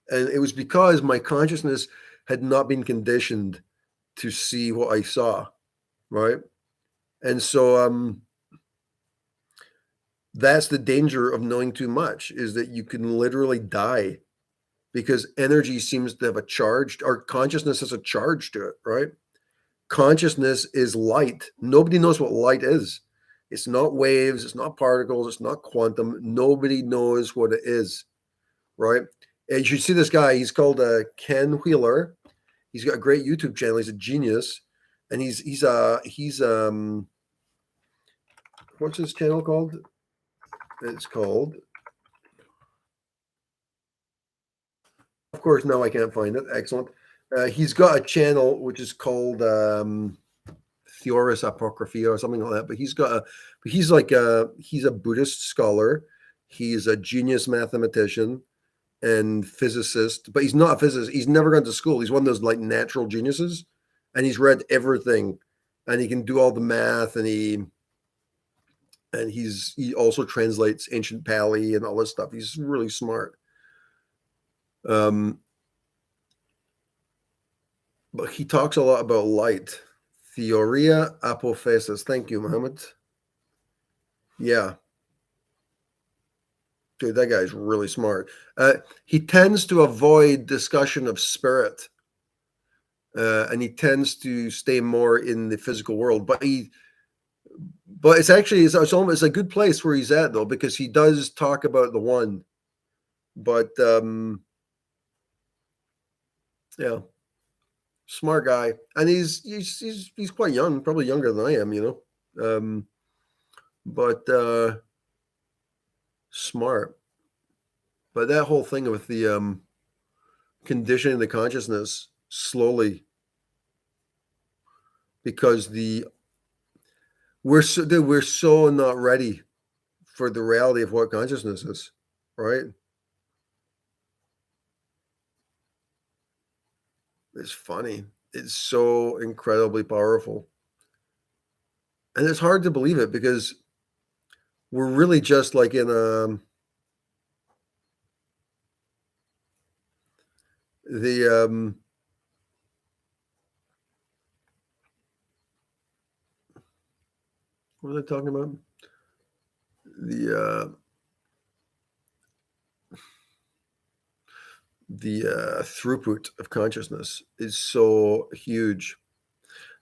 Speaker 1: And it was because my consciousness had not been conditioned to see what I saw, right? And so, That's the danger of knowing too much, is that you can literally die because energy seems to have a charge, or consciousness has a charge to it, right? Consciousness is light. Nobody knows what light is. It's not waves, it's not particles, it's not quantum. Nobody knows what it is, right? And you should see this guy. He's called Ken Wheeler. He's got a great YouTube channel. He's a genius, and he's what's his channel called? It's called. Of course, now I can't find it. Excellent. He's got a channel which is called Theoris Apocrypha or something like that. But he's a Buddhist scholar. He's a genius mathematician and physicist, but he's not a physicist. He's never gone to school. He's one of those like natural geniuses, and he's read everything, and he can do all the math, and he also translates ancient Pali and all this stuff. He's really smart. But he talks a lot about light. Theoria apophasis. Thank you, Mohammed. Yeah. Dude, that guy's really smart. He tends to avoid discussion of spirit, and he tends to stay more in the physical world. But it's actually it's a good place where he's at though, because he does talk about the one. But yeah, smart guy, and he's quite young, probably younger than I am, you know. But smart. But that whole thing with the conditioning the consciousness slowly, because we're so not ready for the reality of what consciousness is, right? It's funny. It's so incredibly powerful, and it's hard to believe it because we're really just like in the what are they talking about? The throughput of consciousness is so huge.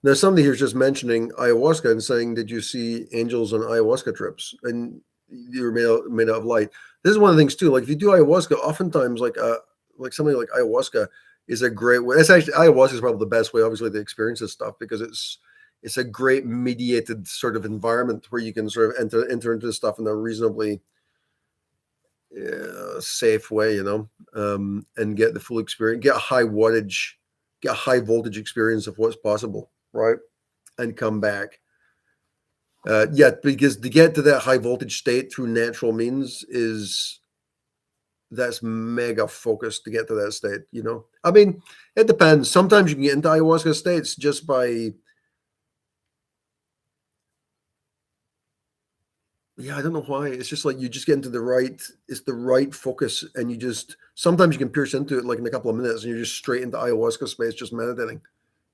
Speaker 1: Now, somebody here's just mentioning ayahuasca and saying, "Did you see angels on ayahuasca trips?" And you were made out of light. This is one of the things too. Like if you do ayahuasca, oftentimes like something like ayahuasca is a great way. It's actually ayahuasca is probably the best way, obviously, to experience this stuff because it's a great mediated sort of environment where you can sort of enter into this stuff in a reasonably safe way, you know, and get the full experience, get a high voltage experience of what's possible, right? And come back. Yeah, because to get to that high voltage state through natural means that's mega focused to get to that state, you know. I mean, it depends. Sometimes you can get into ayahuasca states just by I don't know why. It's just like you just get into it's the right focus, and you just sometimes you can pierce into it like in a couple of minutes, and you're just straight into ayahuasca space, just meditating,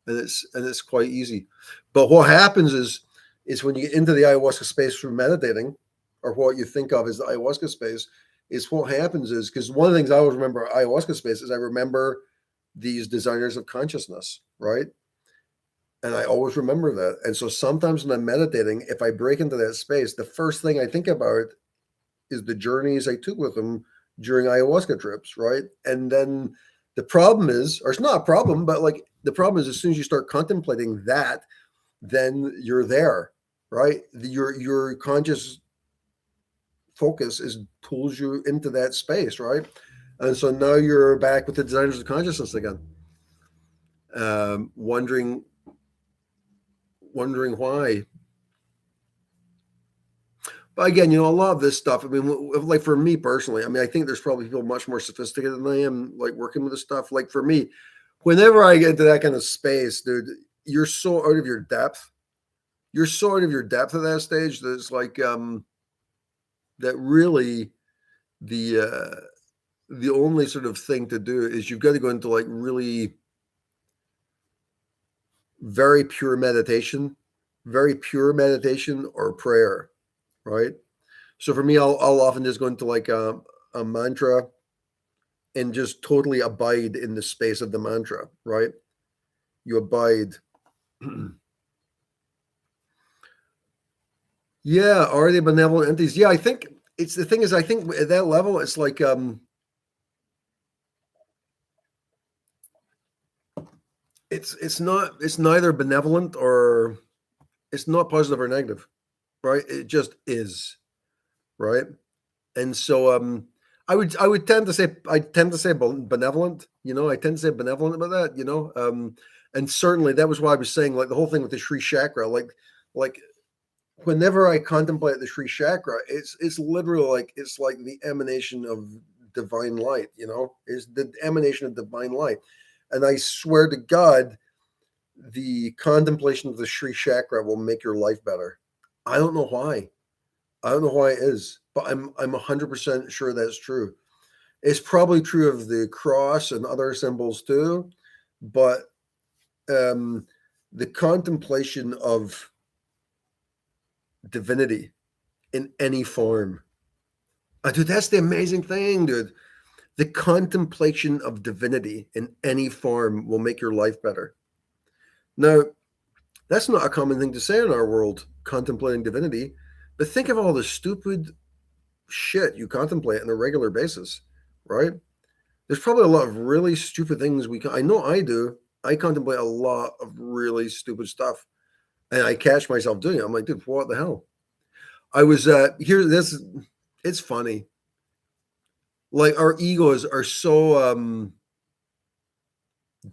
Speaker 1: and it's quite easy. But what happens is when you get into the ayahuasca space through meditating, or what you think of as the ayahuasca space, is what happens is because one of the things I always remember ayahuasca space is I remember these designers of consciousness, right? And I always remember that. And so sometimes when I'm meditating, if I break into that space, the first thing I think about is the journeys I took with them during ayahuasca trips, right? And then the problem is, or it's not a problem, but like the problem is as soon as you start contemplating that, then you're there, right? Your conscious focus pulls you into that space, right? And so now you're back with the designers of consciousness again, wondering why. But again, you know, a lot of this stuff, I mean, like for me personally, I mean, I think there's probably people much more sophisticated than I am, like working with this stuff. Like for me, whenever I get into that kind of space, dude, you're so out of your depth. You're so out of your depth at that stage that it's like that really the only sort of thing to do is you've got to go into like really very pure meditation or prayer, right? So for me, I'll often just go into like a mantra and just totally abide in the space of the mantra, right? You abide. Yeah, are they benevolent entities? Yeah, I think it's the thing is I think at that level it's like it's neither benevolent or it's not positive or negative, right? It just is, right? And so I would tend to say benevolent, I tend to say benevolent about that, and certainly that was why I was saying like the whole thing with the Sri chakra, like whenever I contemplate the Sri chakra, it's literally like it's like the emanation of divine light, is the emanation of divine light. And I swear to God, the contemplation of the Sri chakra will make your life better. I don't know why. I don't know why it is, but I'm 100% sure that's true. It's probably true of the cross and other symbols too, but um, the contemplation of divinity in any form. Dude, that's the amazing thing, dude. The contemplation of divinity in any form will make your life better. Now, that's not a common thing to say in our world, contemplating divinity. But think of all the stupid shit you contemplate on a regular basis, right? There's probably a lot of really stupid things I know I do. I contemplate a lot of really stupid stuff, and I catch myself doing it. I'm like, dude, what the hell? I was here. This it's funny. Like our egos are so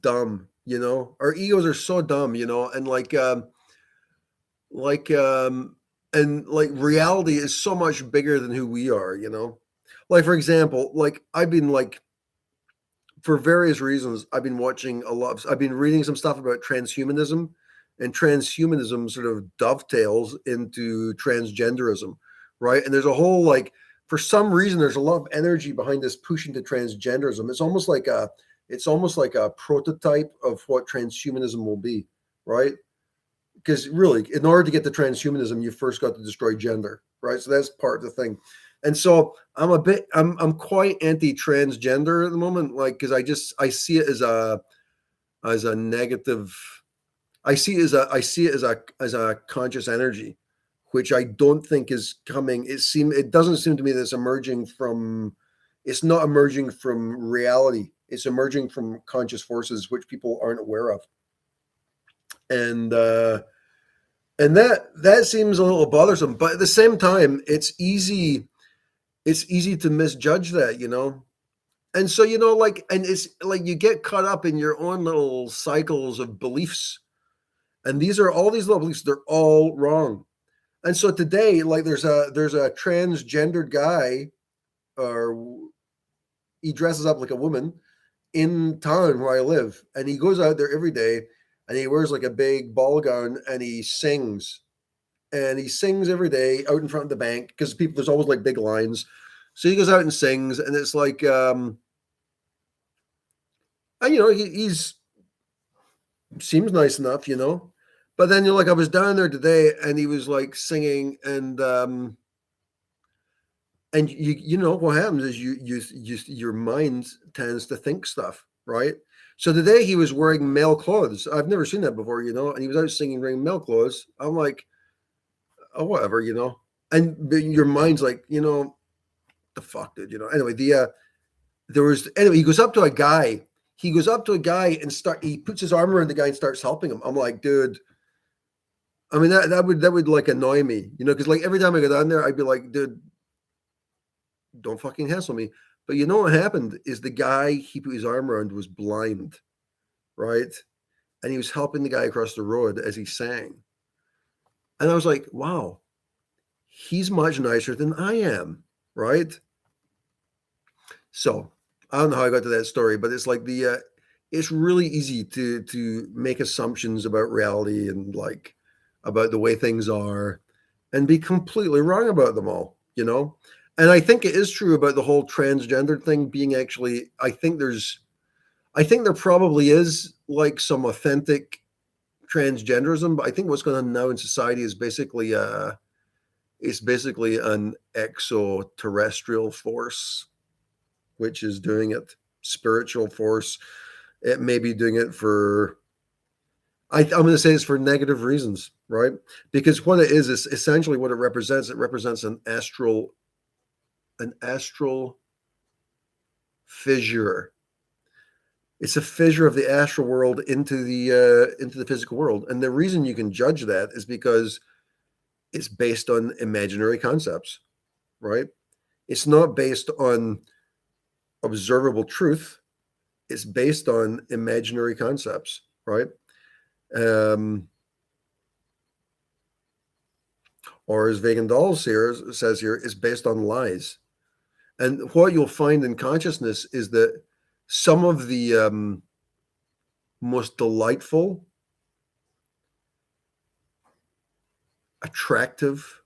Speaker 1: dumb, Our egos are so dumb, and like and like reality is so much bigger than who we are, Like for example, like I've been like for various reasons, I've been reading some stuff about transhumanism, and transhumanism sort of dovetails into transgenderism, right? And there's a whole like, for some reason, there's a lot of energy behind this pushing to transgenderism. It's almost like a prototype of what transhumanism will be, right? Because really, in order to get to transhumanism, you first got to destroy gender, right? So that's part of the thing. And so I'm quite anti-transgender at the moment, like because I see it as a negative. I see it as a conscious energy, which I don't think is coming. It doesn't seem to me that it's emerging from. It's not emerging from reality. It's emerging from conscious forces which people aren't aware of, and that seems a little bothersome. But at the same time, it's easy to misjudge that, And so, and it's like you get caught up in your own little cycles of beliefs. And all these little beliefs, they're all wrong. And so today, like there's a transgendered guy, or he dresses up like a woman in town where I live. And he goes out there every day and he wears like a big ball gown and he sings. And he sings every day out in front of the bank because there's always like big lines. So he goes out and sings, and it's like, and he's seems nice enough, But then I was down there today, and he was like singing, and you know what happens is your mind tends to think stuff, right? So today he was wearing male clothes. I've never seen that before, and he was out singing wearing male clothes. I'm like, oh, whatever, And your mind's like, the fuck, dude, Anyway, he goes up to a guy. He goes up to a guy and he puts his arm around the guy and starts helping him. I'm like, dude. I mean, that would like annoy me, because like every time I go down there, I'd be like, dude, don't fucking hassle me. But you know what happened is the guy he put his arm around was blind, right? And he was helping the guy across the road as he sang. And I was like, wow, he's much nicer than I am, right? So I don't know how I got to that story, but it's like it's really easy to make assumptions about reality and like about the way things are, and be completely wrong about them all, And I think it is true about the whole transgender thing being actually. I think there probably is like some authentic transgenderism, but I think what's going on now in society is basically It's basically an extraterrestrial force which is doing it. Spiritual force. It may be doing it for, I'm going to say it's for negative reasons, right? Because what it is essentially what it represents. It represents an astral fissure. It's a fissure of the astral world into the physical world, and the reason you can judge that is because it's based on imaginary concepts, right? It's not based on observable truth. It's based on imaginary concepts, right? Or as Vegan Dolls here says here, is based on lies. And what you'll find in consciousness is that some of the most delightful, attractive,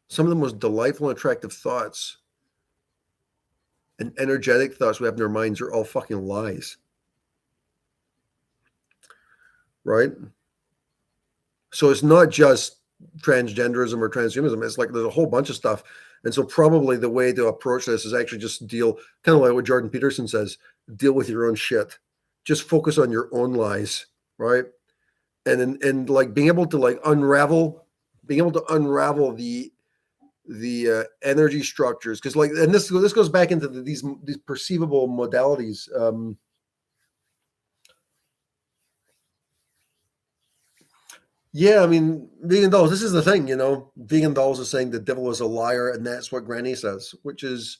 Speaker 1: some of the most delightful and attractive thoughts and energetic thoughts we have in our minds are all fucking lies. Right? So it's not just transgenderism or transhumanism. It's like there's a whole bunch of stuff. And so probably the way to approach this is actually just deal, kind of like what Jordan Peterson says, deal with your own shit. Just focus on your own lies, right? And like being able to unravel the energy structures, because like, and this goes back into these perceivable modalities. Yeah, I mean, Vegan Dolls, this is the thing, Vegan Dolls is saying the devil is a liar, and that's what Granny says, which is,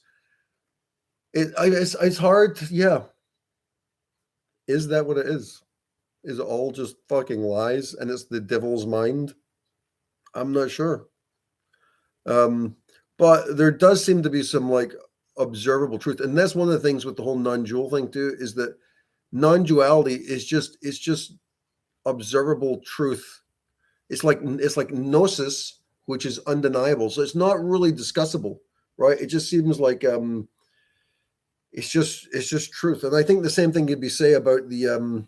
Speaker 1: it's hard to, yeah. Is that what it is? Is it all just fucking lies and it's the devil's mind? I'm not sure. But there does seem to be some like observable truth. And that's one of the things with the whole non-dual thing too, is that non-duality is just observable truth. It's like gnosis, which is undeniable. So it's not really discussable, right? It just seems like it's just truth. And I think the same thing could be say about the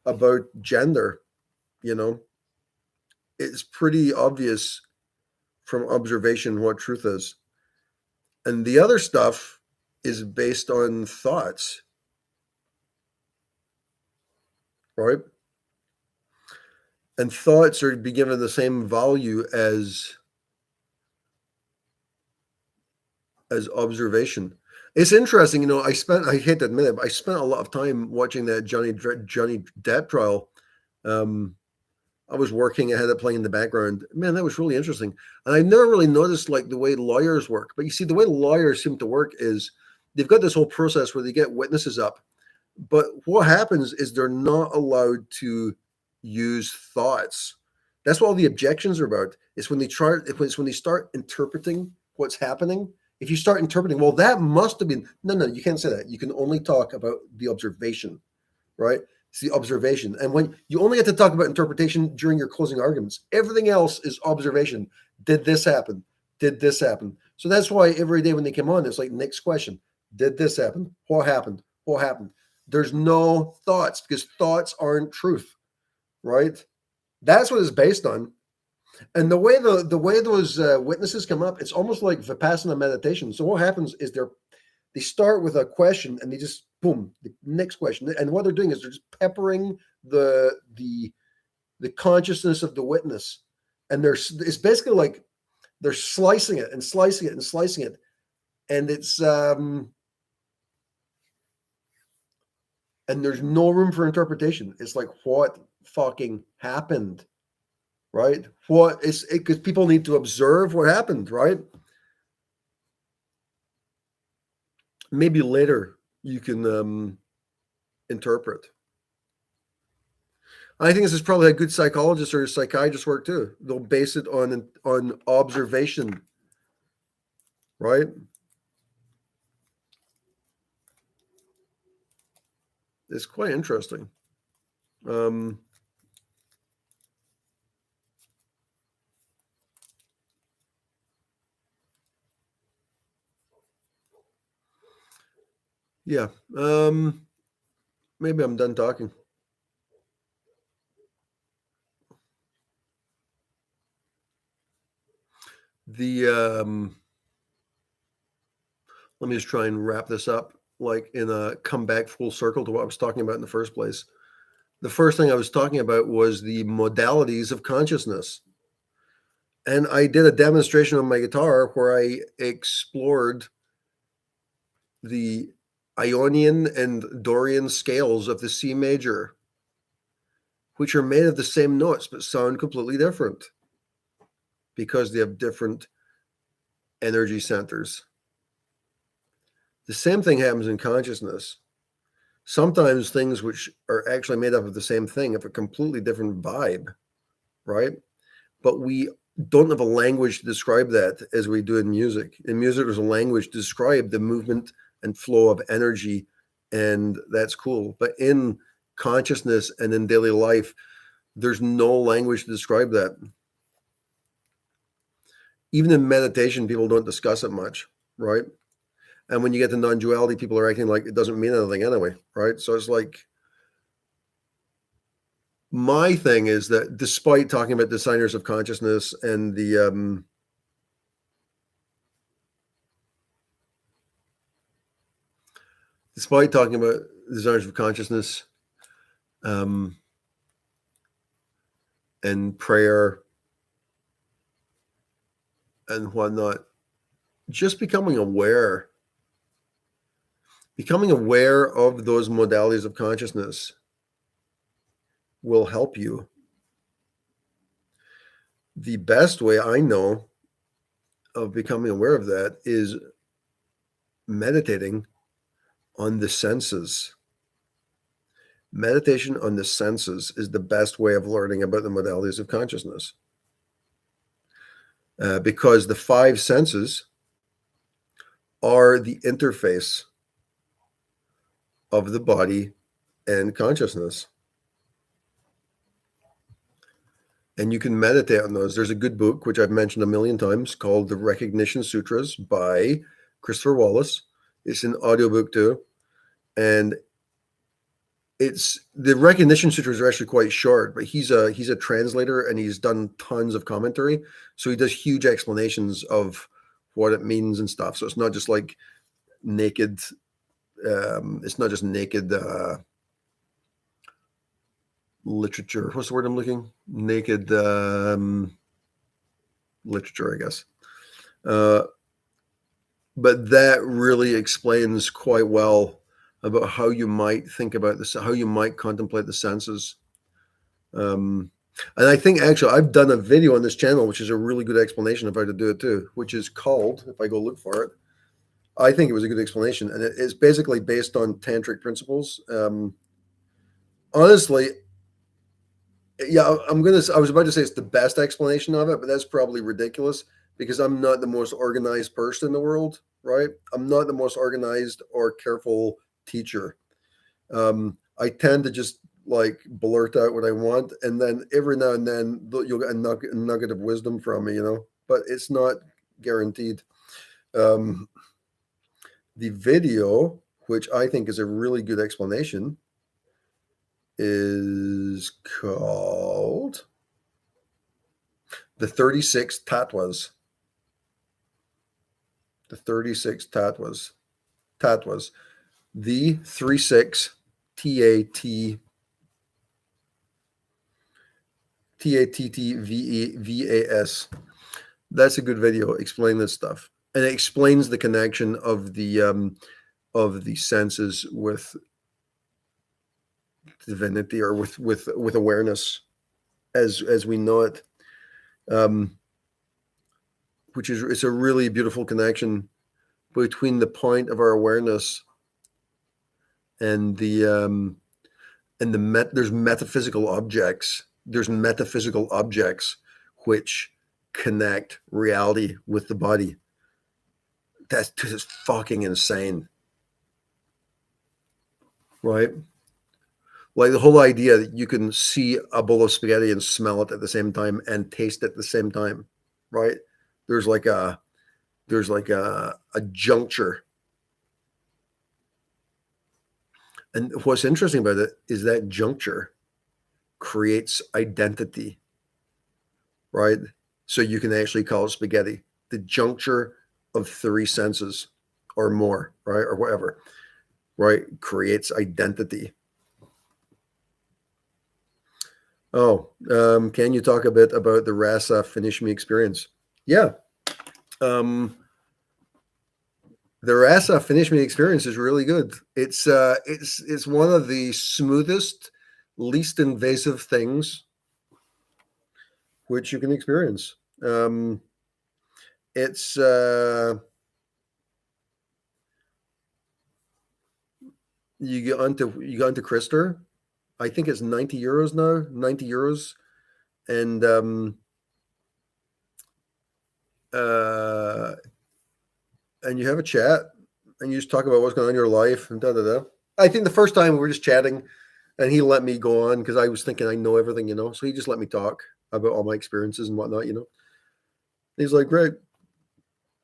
Speaker 1: about gender, It's pretty obvious from observation what truth is. And the other stuff is based on thoughts, right? And thoughts are to be given the same value as observation. It's interesting, I hate to admit it, but I spent a lot of time watching that Johnny Depp trial. I was working, I had it playing in the background. Man, that was really interesting. And I never really noticed like the way lawyers work. But you see, the way lawyers seem to work is they've got this whole process where they get witnesses up. But what happens is they're not allowed to use thoughts. That's what all the objections are about. It's when they start interpreting what's happening. If you start interpreting, well, that must have been, no, you can't say that. You can only talk about the observation, right? It's the observation. And when you only have to talk about interpretation during your closing arguments, everything else is observation. Did this happen? Did this happen? So that's why every day when they come on, it's like, next question. Did this happen? What happened? What happened? There's no thoughts because thoughts aren't truth, right? That's what it's based on. And the way those witnesses come up, it's almost like Vipassana meditation. So what happens is they start with a question and they just boom, the next question. And what they're doing is they're just peppering the consciousness of the witness, and it's basically like they're slicing it and slicing it and slicing it, and it's and there's no room for interpretation. It's like, what fucking happened? Right? What is it? Because people need to observe what happened, right? Maybe later you can interpret. I think this is probably a good psychologist or a psychiatrist work too. They'll base it on observation, right? It's quite interesting. Yeah. Maybe I'm done talking. The let me just try and wrap this up, like in a come back full circle to what I was talking about in the first place. The first thing I was talking about was the modalities of consciousness. And I did a demonstration on my guitar where I explored the Ionian and Dorian scales of the C major, which are made of the same notes but sound completely different because they have different energy centers. The same thing happens in consciousness. Sometimes things which are actually made up of the same thing have a completely different vibe, right? But we don't have a language to describe that as we do in music. In music, there's a language to describe the movement and flow of energy, and that's cool. But in consciousness and in daily life, there's no language to describe that. Even in meditation, people don't discuss it much, right? And when you get to non-duality, people are acting like it doesn't mean anything anyway, right? So it's like, my thing is that despite talking about designers of consciousness and the despite talking about designers of consciousness and prayer and whatnot, just becoming aware of those modalities of consciousness will help you. The best way I know of becoming aware of that is meditating on the senses. Meditation on the senses is the best way of learning about the modalities of consciousness. Because the five senses are the interface of the body and consciousness. And you can meditate on those. There's a good book, which I've mentioned a million times, called The Recognition Sutras by Christopher Wallace. It's an audiobook too. And it's the Recognition Sutras are actually quite short, but he's a translator and he's done tons of commentary. So he does huge explanations of what it means and stuff. So it's not just like naked, it's not just naked literature. What's the word I'm looking? Naked literature, I guess. But that really explains quite well about how you might think about this, how you might contemplate the senses. And I think actually I've done a video on this channel, which is a really good explanation of how to do it too, which is called, if I go look for it, I think it was a good explanation. And it's basically based on tantric principles. Honestly, yeah, I was about to say it's the best explanation of it, but that's probably ridiculous because I'm not the most organized person in the world, right? I'm not the most organized or careful teacher. I tend to just like blurt out what I want, and then every now and then you'll get a nugget of wisdom from me, but it's not guaranteed. The video, which I think is a really good explanation, is called The 36 Tattvas. The 36 Tattvas. Tattvas. The 36 TATTVAS. That's a good video explaining this stuff, and it explains the connection of the senses with divinity or with awareness as we know it, which is it's a really beautiful connection between the point of our awareness and there's metaphysical objects. There's metaphysical objects which connect reality with the body. That's just fucking insane, right? Like the whole idea that you can see a bowl of spaghetti and smell it at the same time and taste it at the same time, right? There's like a juncture. And what's interesting about it is that juncture creates identity, right? So you can actually call it spaghetti. the juncture of three senses or more, right? Or whatever, right? Creates identity. Oh, can you talk a bit about the Rasa Finish Me experience? Yeah. The Rasa Finish Me experience is really good. It's one of the smoothest, least invasive things which you can experience. It's you get onto Krister. I think it's 90 euros now, 90 euros. And and you have a chat and you just talk about what's going on in your life and da da da. I think the first time we were just chatting and he let me go on because I was thinking I know everything, you know. So he just let me talk about all my experiences and whatnot, you know. He's like, great.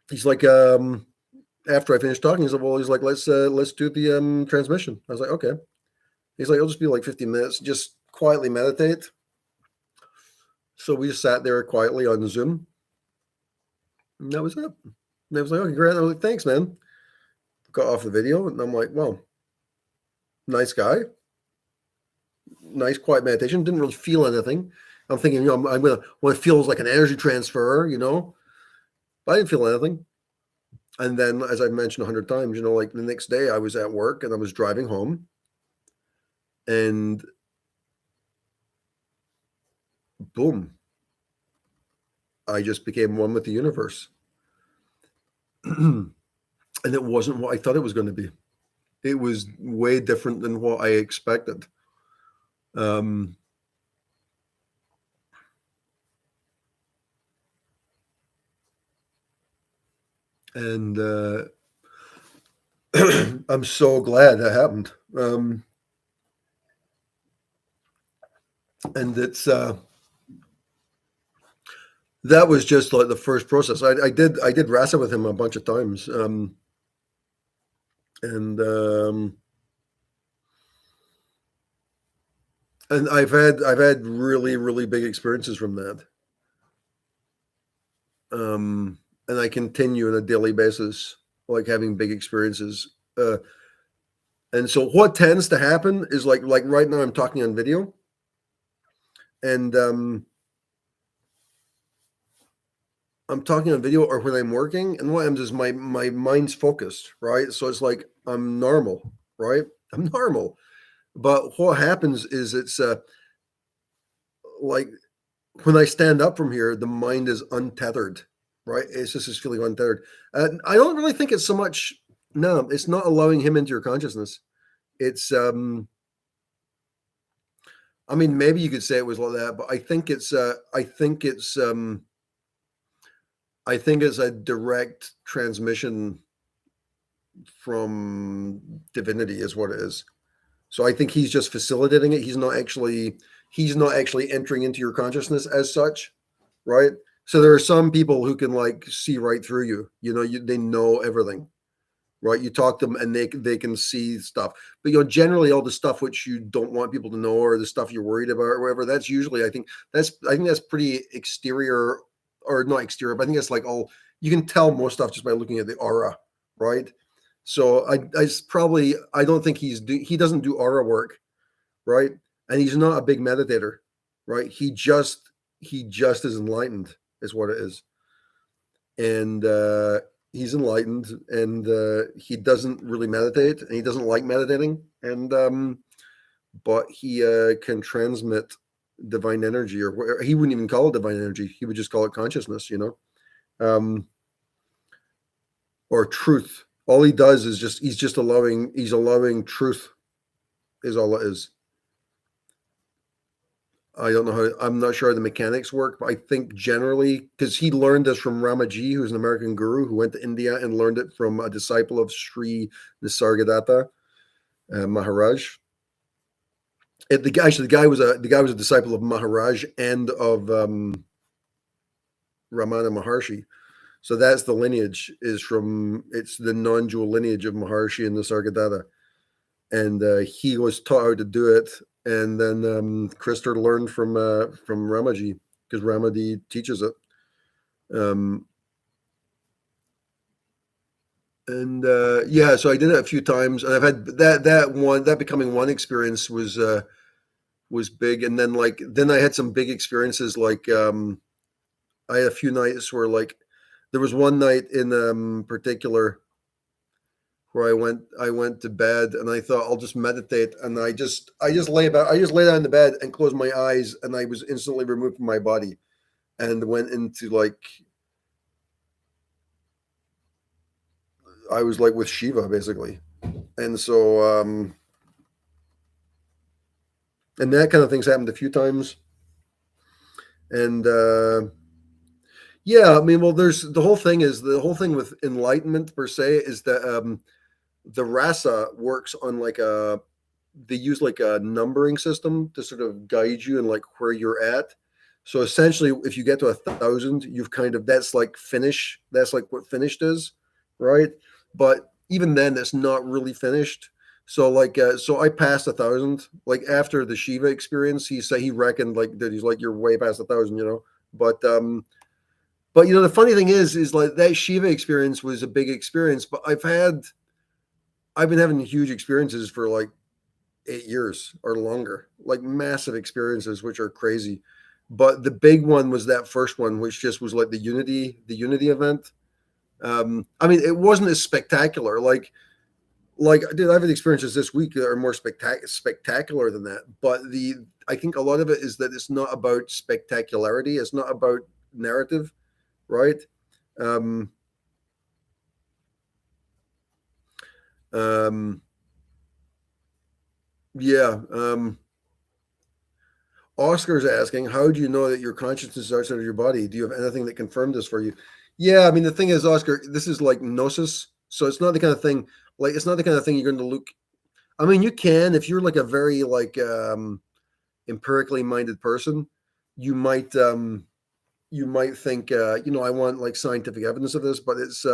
Speaker 1: He's like, after I finished talking, he's like, well, he's like, let's do the transmission. I was like, okay. He's like, it'll just be like 15 minutes, just quietly meditate. So we just sat there quietly on Zoom. And that was it. And I was like, okay, great. I was like, thanks, man. Got off the video and I'm like, well, nice guy. Nice quiet meditation. Didn't really feel anything. I'm thinking, you know, I'm gonna what feels like an energy transfer, you know. But I didn't feel anything. And then, as I've mentioned 100 times, you know, like the next day I was at work and I was driving home and boom, I just became one with the universe. And it wasn't what I thought it was going to be. It was way different than what I expected. And I'm so glad that happened. And it's that was just like the first process. I did Rasa with him a bunch of times, and I've had really big experiences from that. And I continue on a daily basis, like having big experiences. And so what tends to happen is like right now I'm talking on video, and I'm talking on video or when I'm working, and what happens is my mind's focused, right? So it's like I'm normal, right? I'm normal. But what happens is it's like when I stand up from here, the mind is untethered, right? It's just this feeling untethered. And I don't really think it's so much, no, it's not allowing him into your consciousness. It's, I mean, maybe you could say it was like that, but I think it's a direct transmission from divinity is what it is. So I think he's just facilitating it. He's not actually entering into your consciousness as such, right? So there are some people who can like see right through you. You know, they know everything, right? You talk to them and they can see stuff. But you know, generally all the stuff which you don't want people to know or the stuff you're worried about or whatever, that's usually I think that's pretty exterior or not exterior, but I think it's like all you can tell most stuff just by looking at the aura, right? So I don't think he doesn't do aura work, right? And he's not a big meditator, right? He just is enlightened, is what it is, and he's enlightened, and he doesn't really meditate, and he doesn't like meditating, and but he can transmit divine energy, or he wouldn't even call it divine energy; he would just call it consciousness, you know, or truth. All he does is he's allowing truth is all it is. I don't know I'm not sure how the mechanics work, but I think generally, because he learned this from Ramaji, who's an American guru who went to India and learned it from a disciple of Sri Nisargadatta Maharaj. The guy was a disciple of Maharaj and of Ramana Maharshi. So that's the lineage it's the non-dual lineage of Maharshi and Nisargadatta. And he was taught how to do it. And then Krister learned from Ramaji because Ramaji teaches it. And yeah, so I did it a few times, and I've had that becoming one experience was big, and then then I had some big experiences I had a few nights where there was one night in particular where I went to bed and I thought I'll just meditate, and I just lay down in the bed and closed my eyes, and I was instantly removed from my body and went into I was like with Shiva basically. And so and that kind of thing's happened a few times. And yeah, I mean, well, there's the whole thing with enlightenment per se is that the rasa works on they use like a numbering system to sort of guide you and like where you're at. So essentially, if you get to 1,000, you've kind of that's like finish. That's like what finished is, right? But even then, it's not really finished. So so I passed 1,000. Like after the Shiva experience, he reckoned like that he's like you're way past 1,000, you know. But the funny thing is like that Shiva experience was a big experience. But I've been having huge experiences for like 8 years or longer, like massive experiences, which are crazy. But the big one was that first one, which just was like the unity event. I mean, it wasn't as spectacular. Dude, I've had experiences this week that are more spectacular than that. But I think a lot of it is that it's not about spectacularity. It's not about narrative, right? Um, um, yeah. Oscar's asking, how do you know that your consciousness is outside of your body? Do you have anything that confirmed this for you? Yeah, I mean, the thing is, Oscar, this is like gnosis. So it's not the kind of thing, it's not the kind of thing you're going to look. I mean, you can, if you're like a very empirically minded person, you might, you might think, I want like scientific evidence of this, but this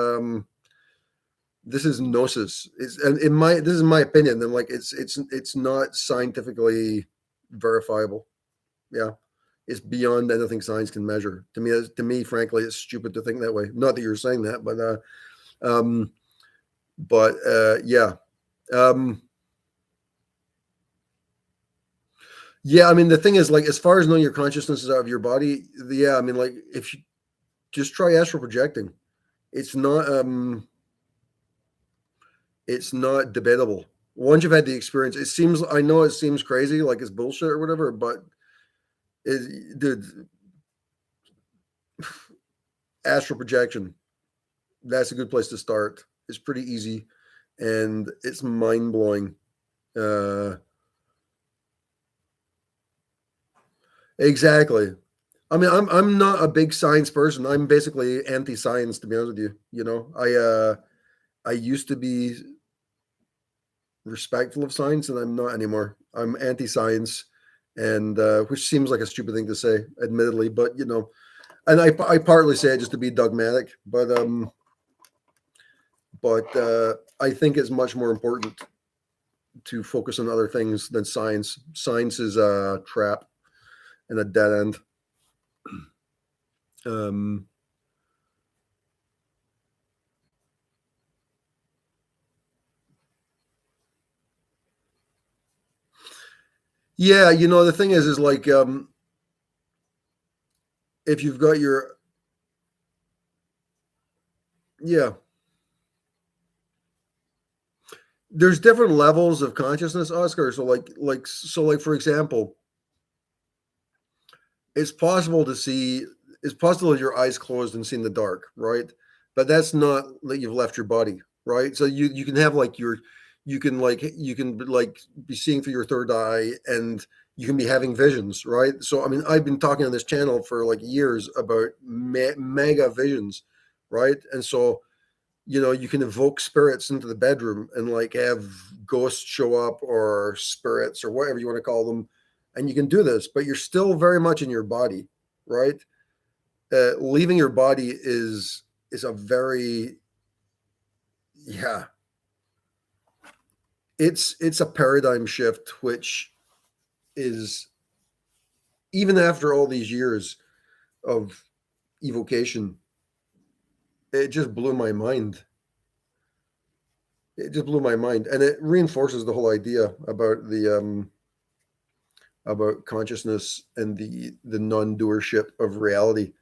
Speaker 1: is gnosis. And this is my opinion. And like, it's not scientifically verifiable. Yeah, it's beyond anything science can measure. To me, frankly, it's stupid to think that way. Not that you're saying that, um, yeah, um, yeah. I mean, the thing is, like, as far as knowing your consciousness is out of your body, yeah. I mean, like, if you just try astral projecting, it's not, it's not debatable. Once you've had the experience, I know it seems crazy, like it's bullshit or whatever, but dude, astral projection, that's a good place to start. It's pretty easy and it's mind blowing. Uh, exactly. I mean, I'm not a big science person. I'm basically anti-science, to be honest with you. I used to be respectful of science, and I'm not anymore. I'm anti-science, and which seems like a stupid thing to say, admittedly, but and I partly say it just to be dogmatic, but I think it's much more important to focus on other things than science. Science is a trap and a dead end. Um, yeah, the thing is like if you've got your yeah, there's different levels of consciousness, Oscar. So like for example, it's possible to see it's possible that your eyes closed and see in the dark, right? But that's not that you've left your body, right? So you can have like you can be seeing through your third eye, and you can be having visions, right? So I mean, I've been talking on this channel for like years about mega visions, right? And so you can evoke spirits into the bedroom and like have ghosts show up or spirits or whatever you want to call them, and you can do this, but you're still very much in your body, right? Leaving your body is a very yeah, it's a paradigm shift, which is even after all these years of evocation, it just blew my mind. It just blew my mind, and it reinforces the whole idea about the about consciousness and the non-doership of reality.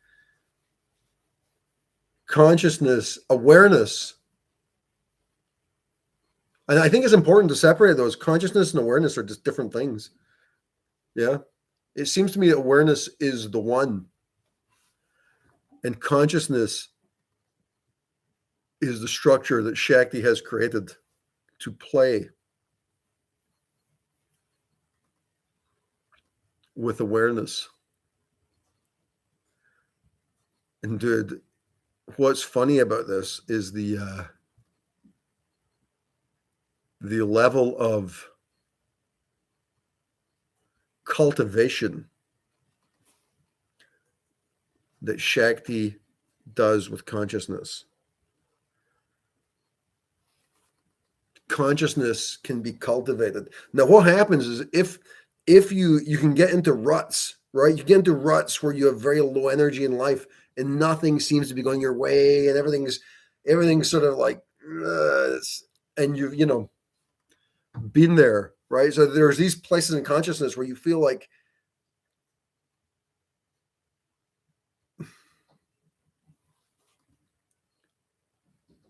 Speaker 1: Consciousness, awareness, and I think it's important to separate those. Consciousness and awareness are just different things. Yeah, it seems to me that awareness is the one, and consciousness is the structure that Shakti has created to play with awareness. And dude, what's funny about this is the level of cultivation that Shakti does with consciousness. Consciousness can be cultivated. Now, what happens is if you can get into ruts, right? You get into ruts where you have very low energy in life and nothing seems to be going your way, and everything's sort of like, and you've been there, right? So there's these places in consciousness where you feel like,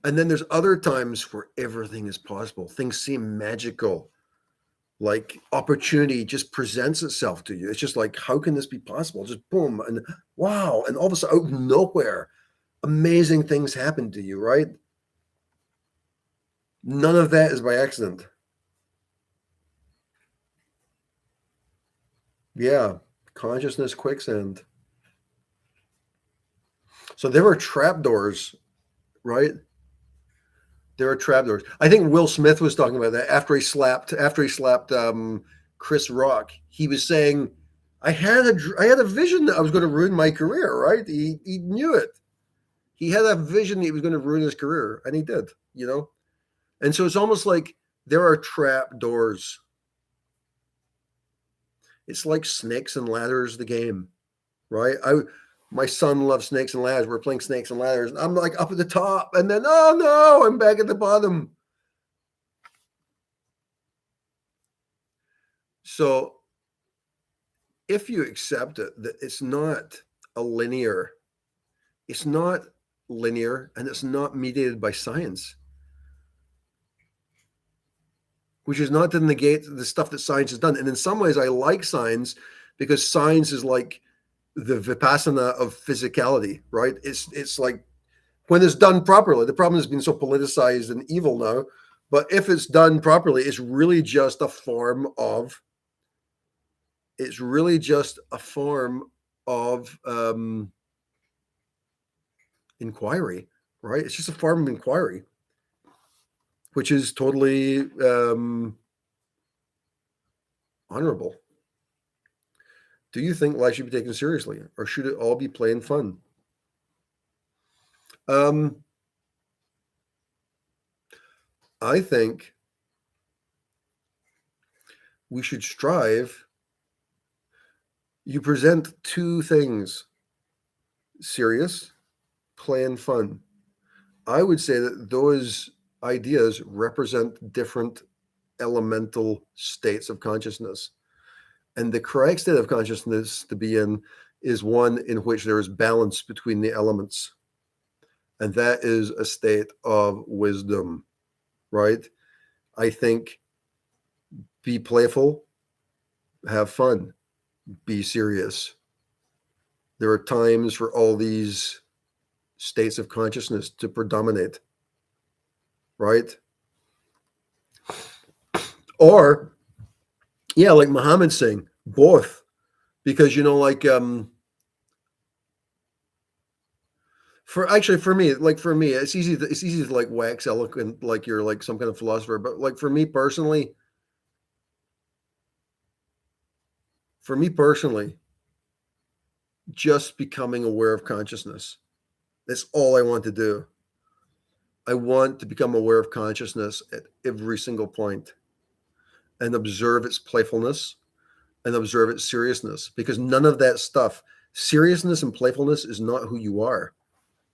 Speaker 1: and then there's other times where everything is possible. Things seem magical. Like opportunity just presents itself to you. It's just like, how can this be possible? Just boom, and wow. And all of a sudden, out of nowhere, amazing things happen to you, right? None of that is by accident. Yeah, consciousness quicksand. So there were trapdoors, right? There are trapdoors. I think Will Smith was talking about that after he slapped Chris Rock. He was saying, I had a vision that I was going to ruin my career, right? He knew it. He had a vision that he was going to ruin his career, and he did, And so it's almost like there are trapdoors. It's like Snakes and Ladders, the game, right? My son loves Snakes and Ladders. We're playing Snakes and Ladders. And I'm like up at the top, and then, oh no, I'm back at the bottom. So if you accept it, that it's not linear, and it's not mediated by science, which is not to negate the stuff that science has done. And in some ways, I like science because science is like the vipassana of physicality, right? It's like when it's done properly. The problem has been so politicized and evil now, but if it's done properly, it's really just a form of inquiry, right? It's just a form of inquiry, which is totally honorable. Do you think life should be taken seriously, or should it all be play and fun? I think we should strive. You present two things: serious, play, and fun. I would say that those ideas represent different elemental states of consciousness. And the correct state of consciousness to be in is one in which there is balance between the elements. And that is a state of wisdom, right? I think be playful, have fun, be serious. There are times for all these states of consciousness to predominate, right? Or, yeah, like Muhammad's saying, both. Because, for me, it's easy to like wax eloquent, like you're like some kind of philosopher. But like for me personally, just becoming aware of consciousness. That's all I want to do. I want to become aware of consciousness at every single point and observe its playfulness and observe its seriousness, because none of that stuff, seriousness and playfulness, is not who you are.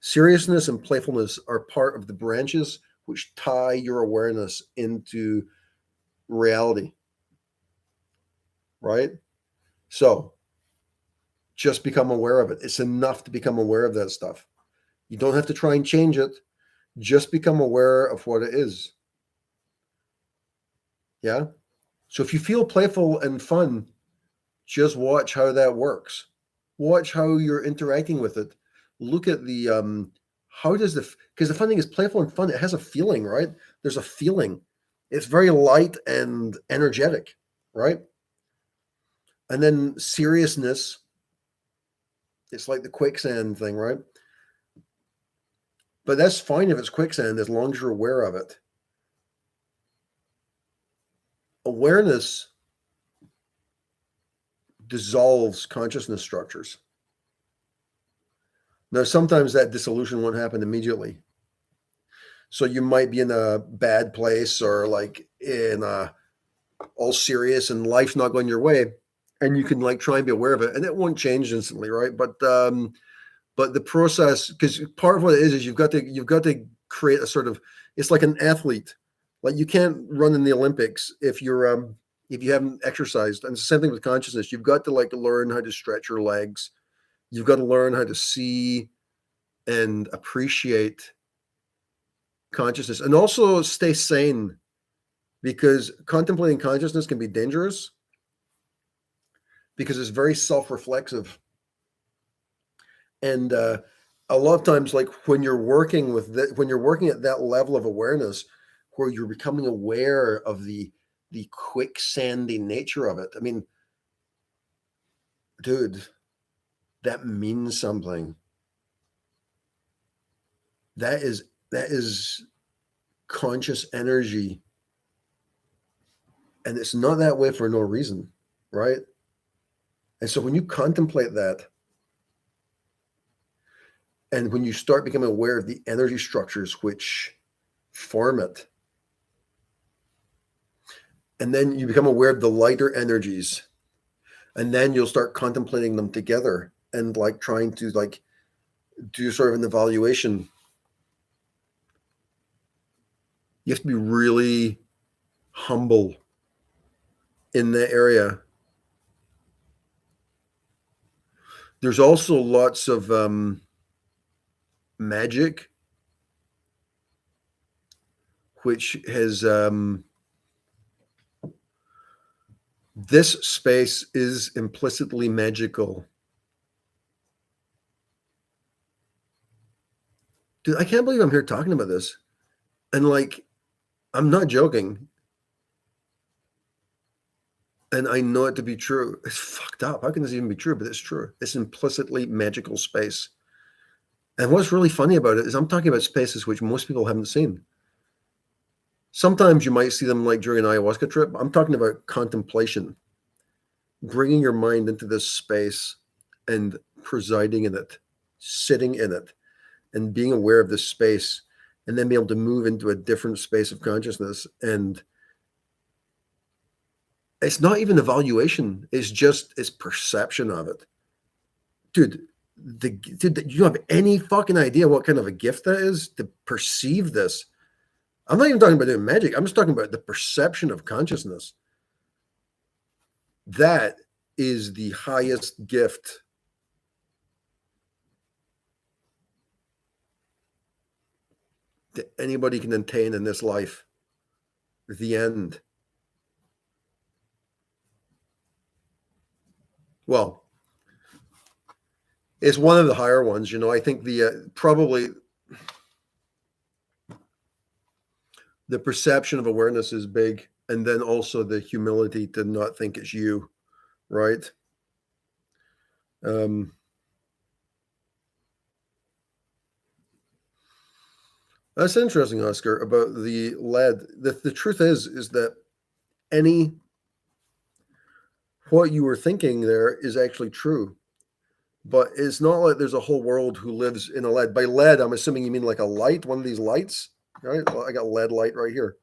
Speaker 1: Seriousness and playfulness are part of the branches which tie your awareness into reality, right? So just become aware of it. It's enough to become aware of that stuff. You don't have to try and change it. Just become aware of what it is. Yeah. So if you feel playful and fun, just watch how that works. Watch how you're interacting with it. Look at the how does because the fun thing is playful and fun. It has a feeling, right? There's a feeling. It's very light and energetic, right? And then seriousness. It's like the quicksand thing, right? But that's fine if it's quicksand as long as you're aware of it. Awareness dissolves consciousness structures. Now, sometimes that dissolution won't happen immediately. So you might be in a bad place or like in a all serious and life's not going your way, and you can like try and be aware of it, and it won't change instantly, right? But the process, because part of what it is you've got to create a sort of, it's like an athlete. Like you can't run in the Olympics if you haven't exercised. And it's the same thing with consciousness. You've got to like learn how to stretch your legs. You've got to learn how to see and appreciate consciousness, and also stay sane, because contemplating consciousness can be dangerous because it's very self-reflexive. And a lot of times, like when you're working when you're working at that level of awareness where you're becoming aware of the quicksandy nature of it, I mean, dude, that means something. That is conscious energy, and it's not that way for no reason, right? And so when you contemplate that, and when you start becoming aware of the energy structures which form it, and then you become aware of the lighter energies, and then you'll start contemplating them together and like trying to like do sort of an evaluation. You have to be really humble in that area. There's also lots of magic, which has this space is implicitly magical. Dude, I can't believe I'm here talking about this. And like, I'm not joking. And I know it to be true. It's fucked up. How can this even be true? But it's true. It's implicitly magical space. And what's really funny about it is I'm talking about spaces which most people haven't seen. Sometimes you might see them like during an ayahuasca trip. I'm talking about contemplation, bringing your mind into this space and presiding in it, sitting in it, and being aware of this space, and then be able to move into a different space of consciousness. And it's not even evaluation. It's perception of it. Dude, you don't have any fucking idea what kind of a gift that is to perceive this. I'm not even talking about doing magic. I'm just talking about the perception of consciousness. That is the highest gift that anybody can attain in this life. The end. Well, it's one of the higher ones. I think probably the perception of awareness is big, and then also the humility to not think it's you, right? That's interesting, Oscar, about the lead. The truth is that what you were thinking there is actually true, but it's not like there's a whole world who lives in a lead. By lead, I'm assuming you mean like a light, one of these lights, right? Well, I got lead light right here.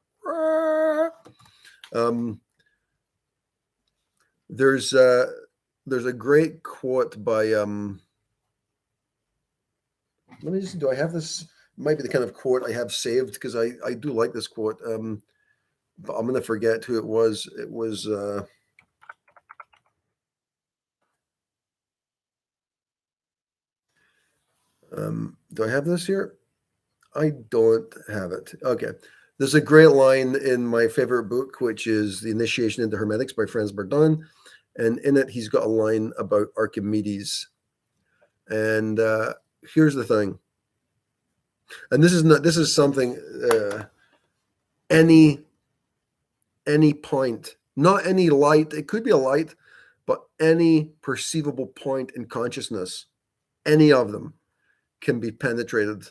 Speaker 1: There's a great quote by let me just, do I have this? might be the kind of quote I have saved because I do like this quote. But I'm gonna forget who it was. It was do I have this here? I don't have it. Okay. There's a great line in my favorite book, which is The Initiation into Hermetics by Franz Bardon. And in it, he's got a line about Archimedes. And here's the thing. And this is something, any point, not any light, it could be a light, but any perceivable point in consciousness, any of them can be penetrated.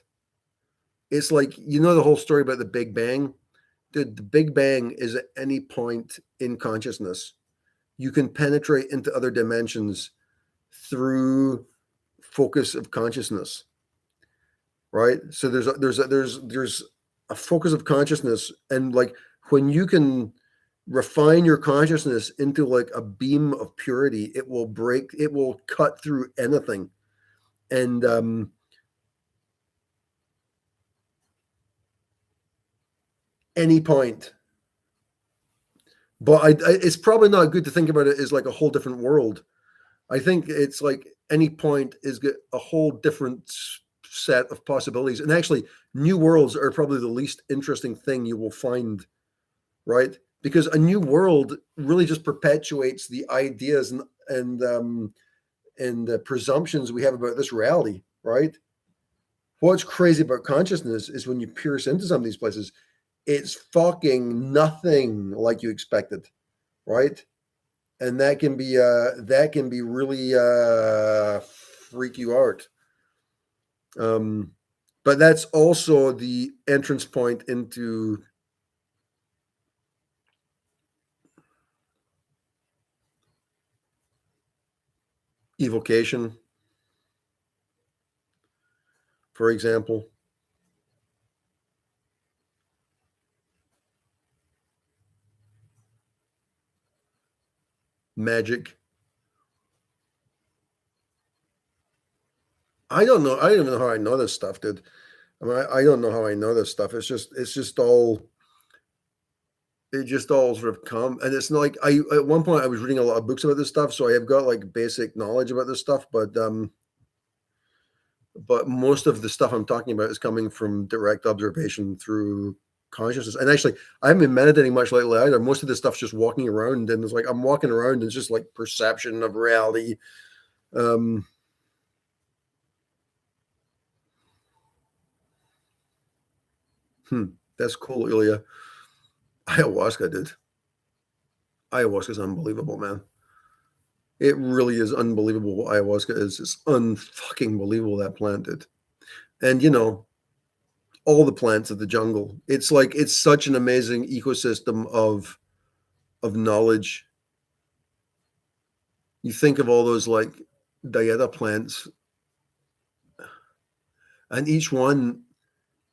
Speaker 1: It's like, the whole story about the Big Bang. Dude, the Big Bang is at any point in consciousness. You can penetrate into other dimensions through focus of consciousness, right? So there's a focus of consciousness, and like when you can refine your consciousness into like a beam of purity, it will cut through anything. And any point. But it's probably not good to think about it as like a whole different world. I think it's like any point is a whole different set of possibilities. And actually, new worlds are probably the least interesting thing you will find, right? Because a new world really just perpetuates the ideas and the presumptions we have about this reality, right? What's crazy about consciousness is when you pierce into some of these places, it's fucking nothing like you expected, right? And that can be really freak you out. But that's also the entrance point into evocation, for example. Magic. I don't know. I don't even know how I know this stuff, dude. I mean, I don't know how I know this stuff. It's just all it just all sort of come, and it's not like I at one point I was reading a lot of books about this stuff, so I have got like basic knowledge about this stuff, but most of the stuff I'm talking about is coming from direct observation through consciousness. And actually, I haven't been meditating much lately either. Most of this stuff's just walking around, and it's like I'm walking around, and it's just like perception of reality. Um, that's cool, Ilya. Ayahuasca, dude. Ayahuasca is unbelievable, man. It really is unbelievable what ayahuasca is. It's unfucking believable, that plant did. And all the plants of the jungle. It's like it's such an amazing ecosystem of knowledge. You think of all those like dieta plants, and each one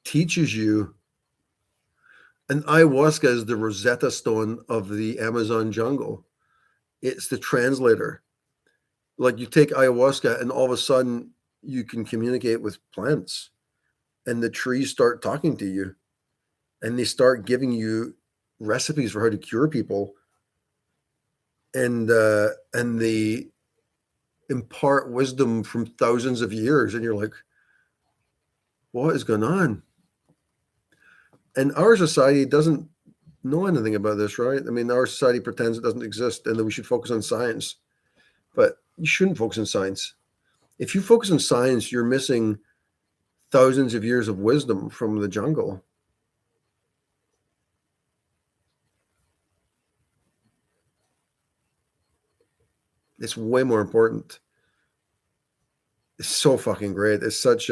Speaker 1: teaches you. And ayahuasca is the Rosetta Stone of the Amazon jungle. It's the translator. Like you take ayahuasca, and all of a sudden you can communicate with plants, and the trees start talking to you, and they start giving you recipes for how to cure people, and they impart wisdom from thousands of years, and you're like, what is going on? And our society doesn't know anything about this, right? I mean, our society pretends it doesn't exist and that we should focus on science, but you shouldn't focus on science. If you focus on science, you're missing thousands of years of wisdom from the jungle. It's way more important. It's so fucking great. It's such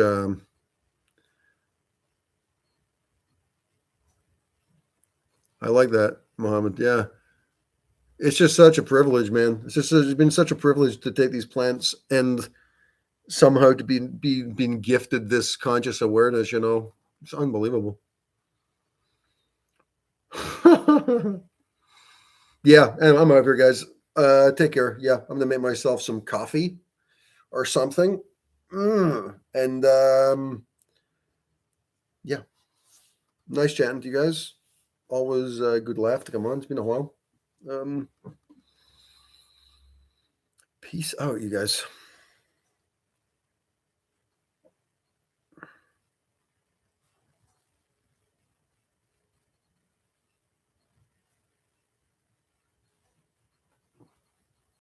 Speaker 1: I like that, Mohammed. Yeah. It's just such a privilege, man. It's been such a privilege to take these plants and somehow to be being gifted this conscious awareness, It's unbelievable. Yeah, and I'm out here, guys. Take care. Yeah, I'm gonna make myself some coffee or something. And Yeah. Nice chatting to you guys. Always a good laugh to come on. It's been a while. Peace out, you guys.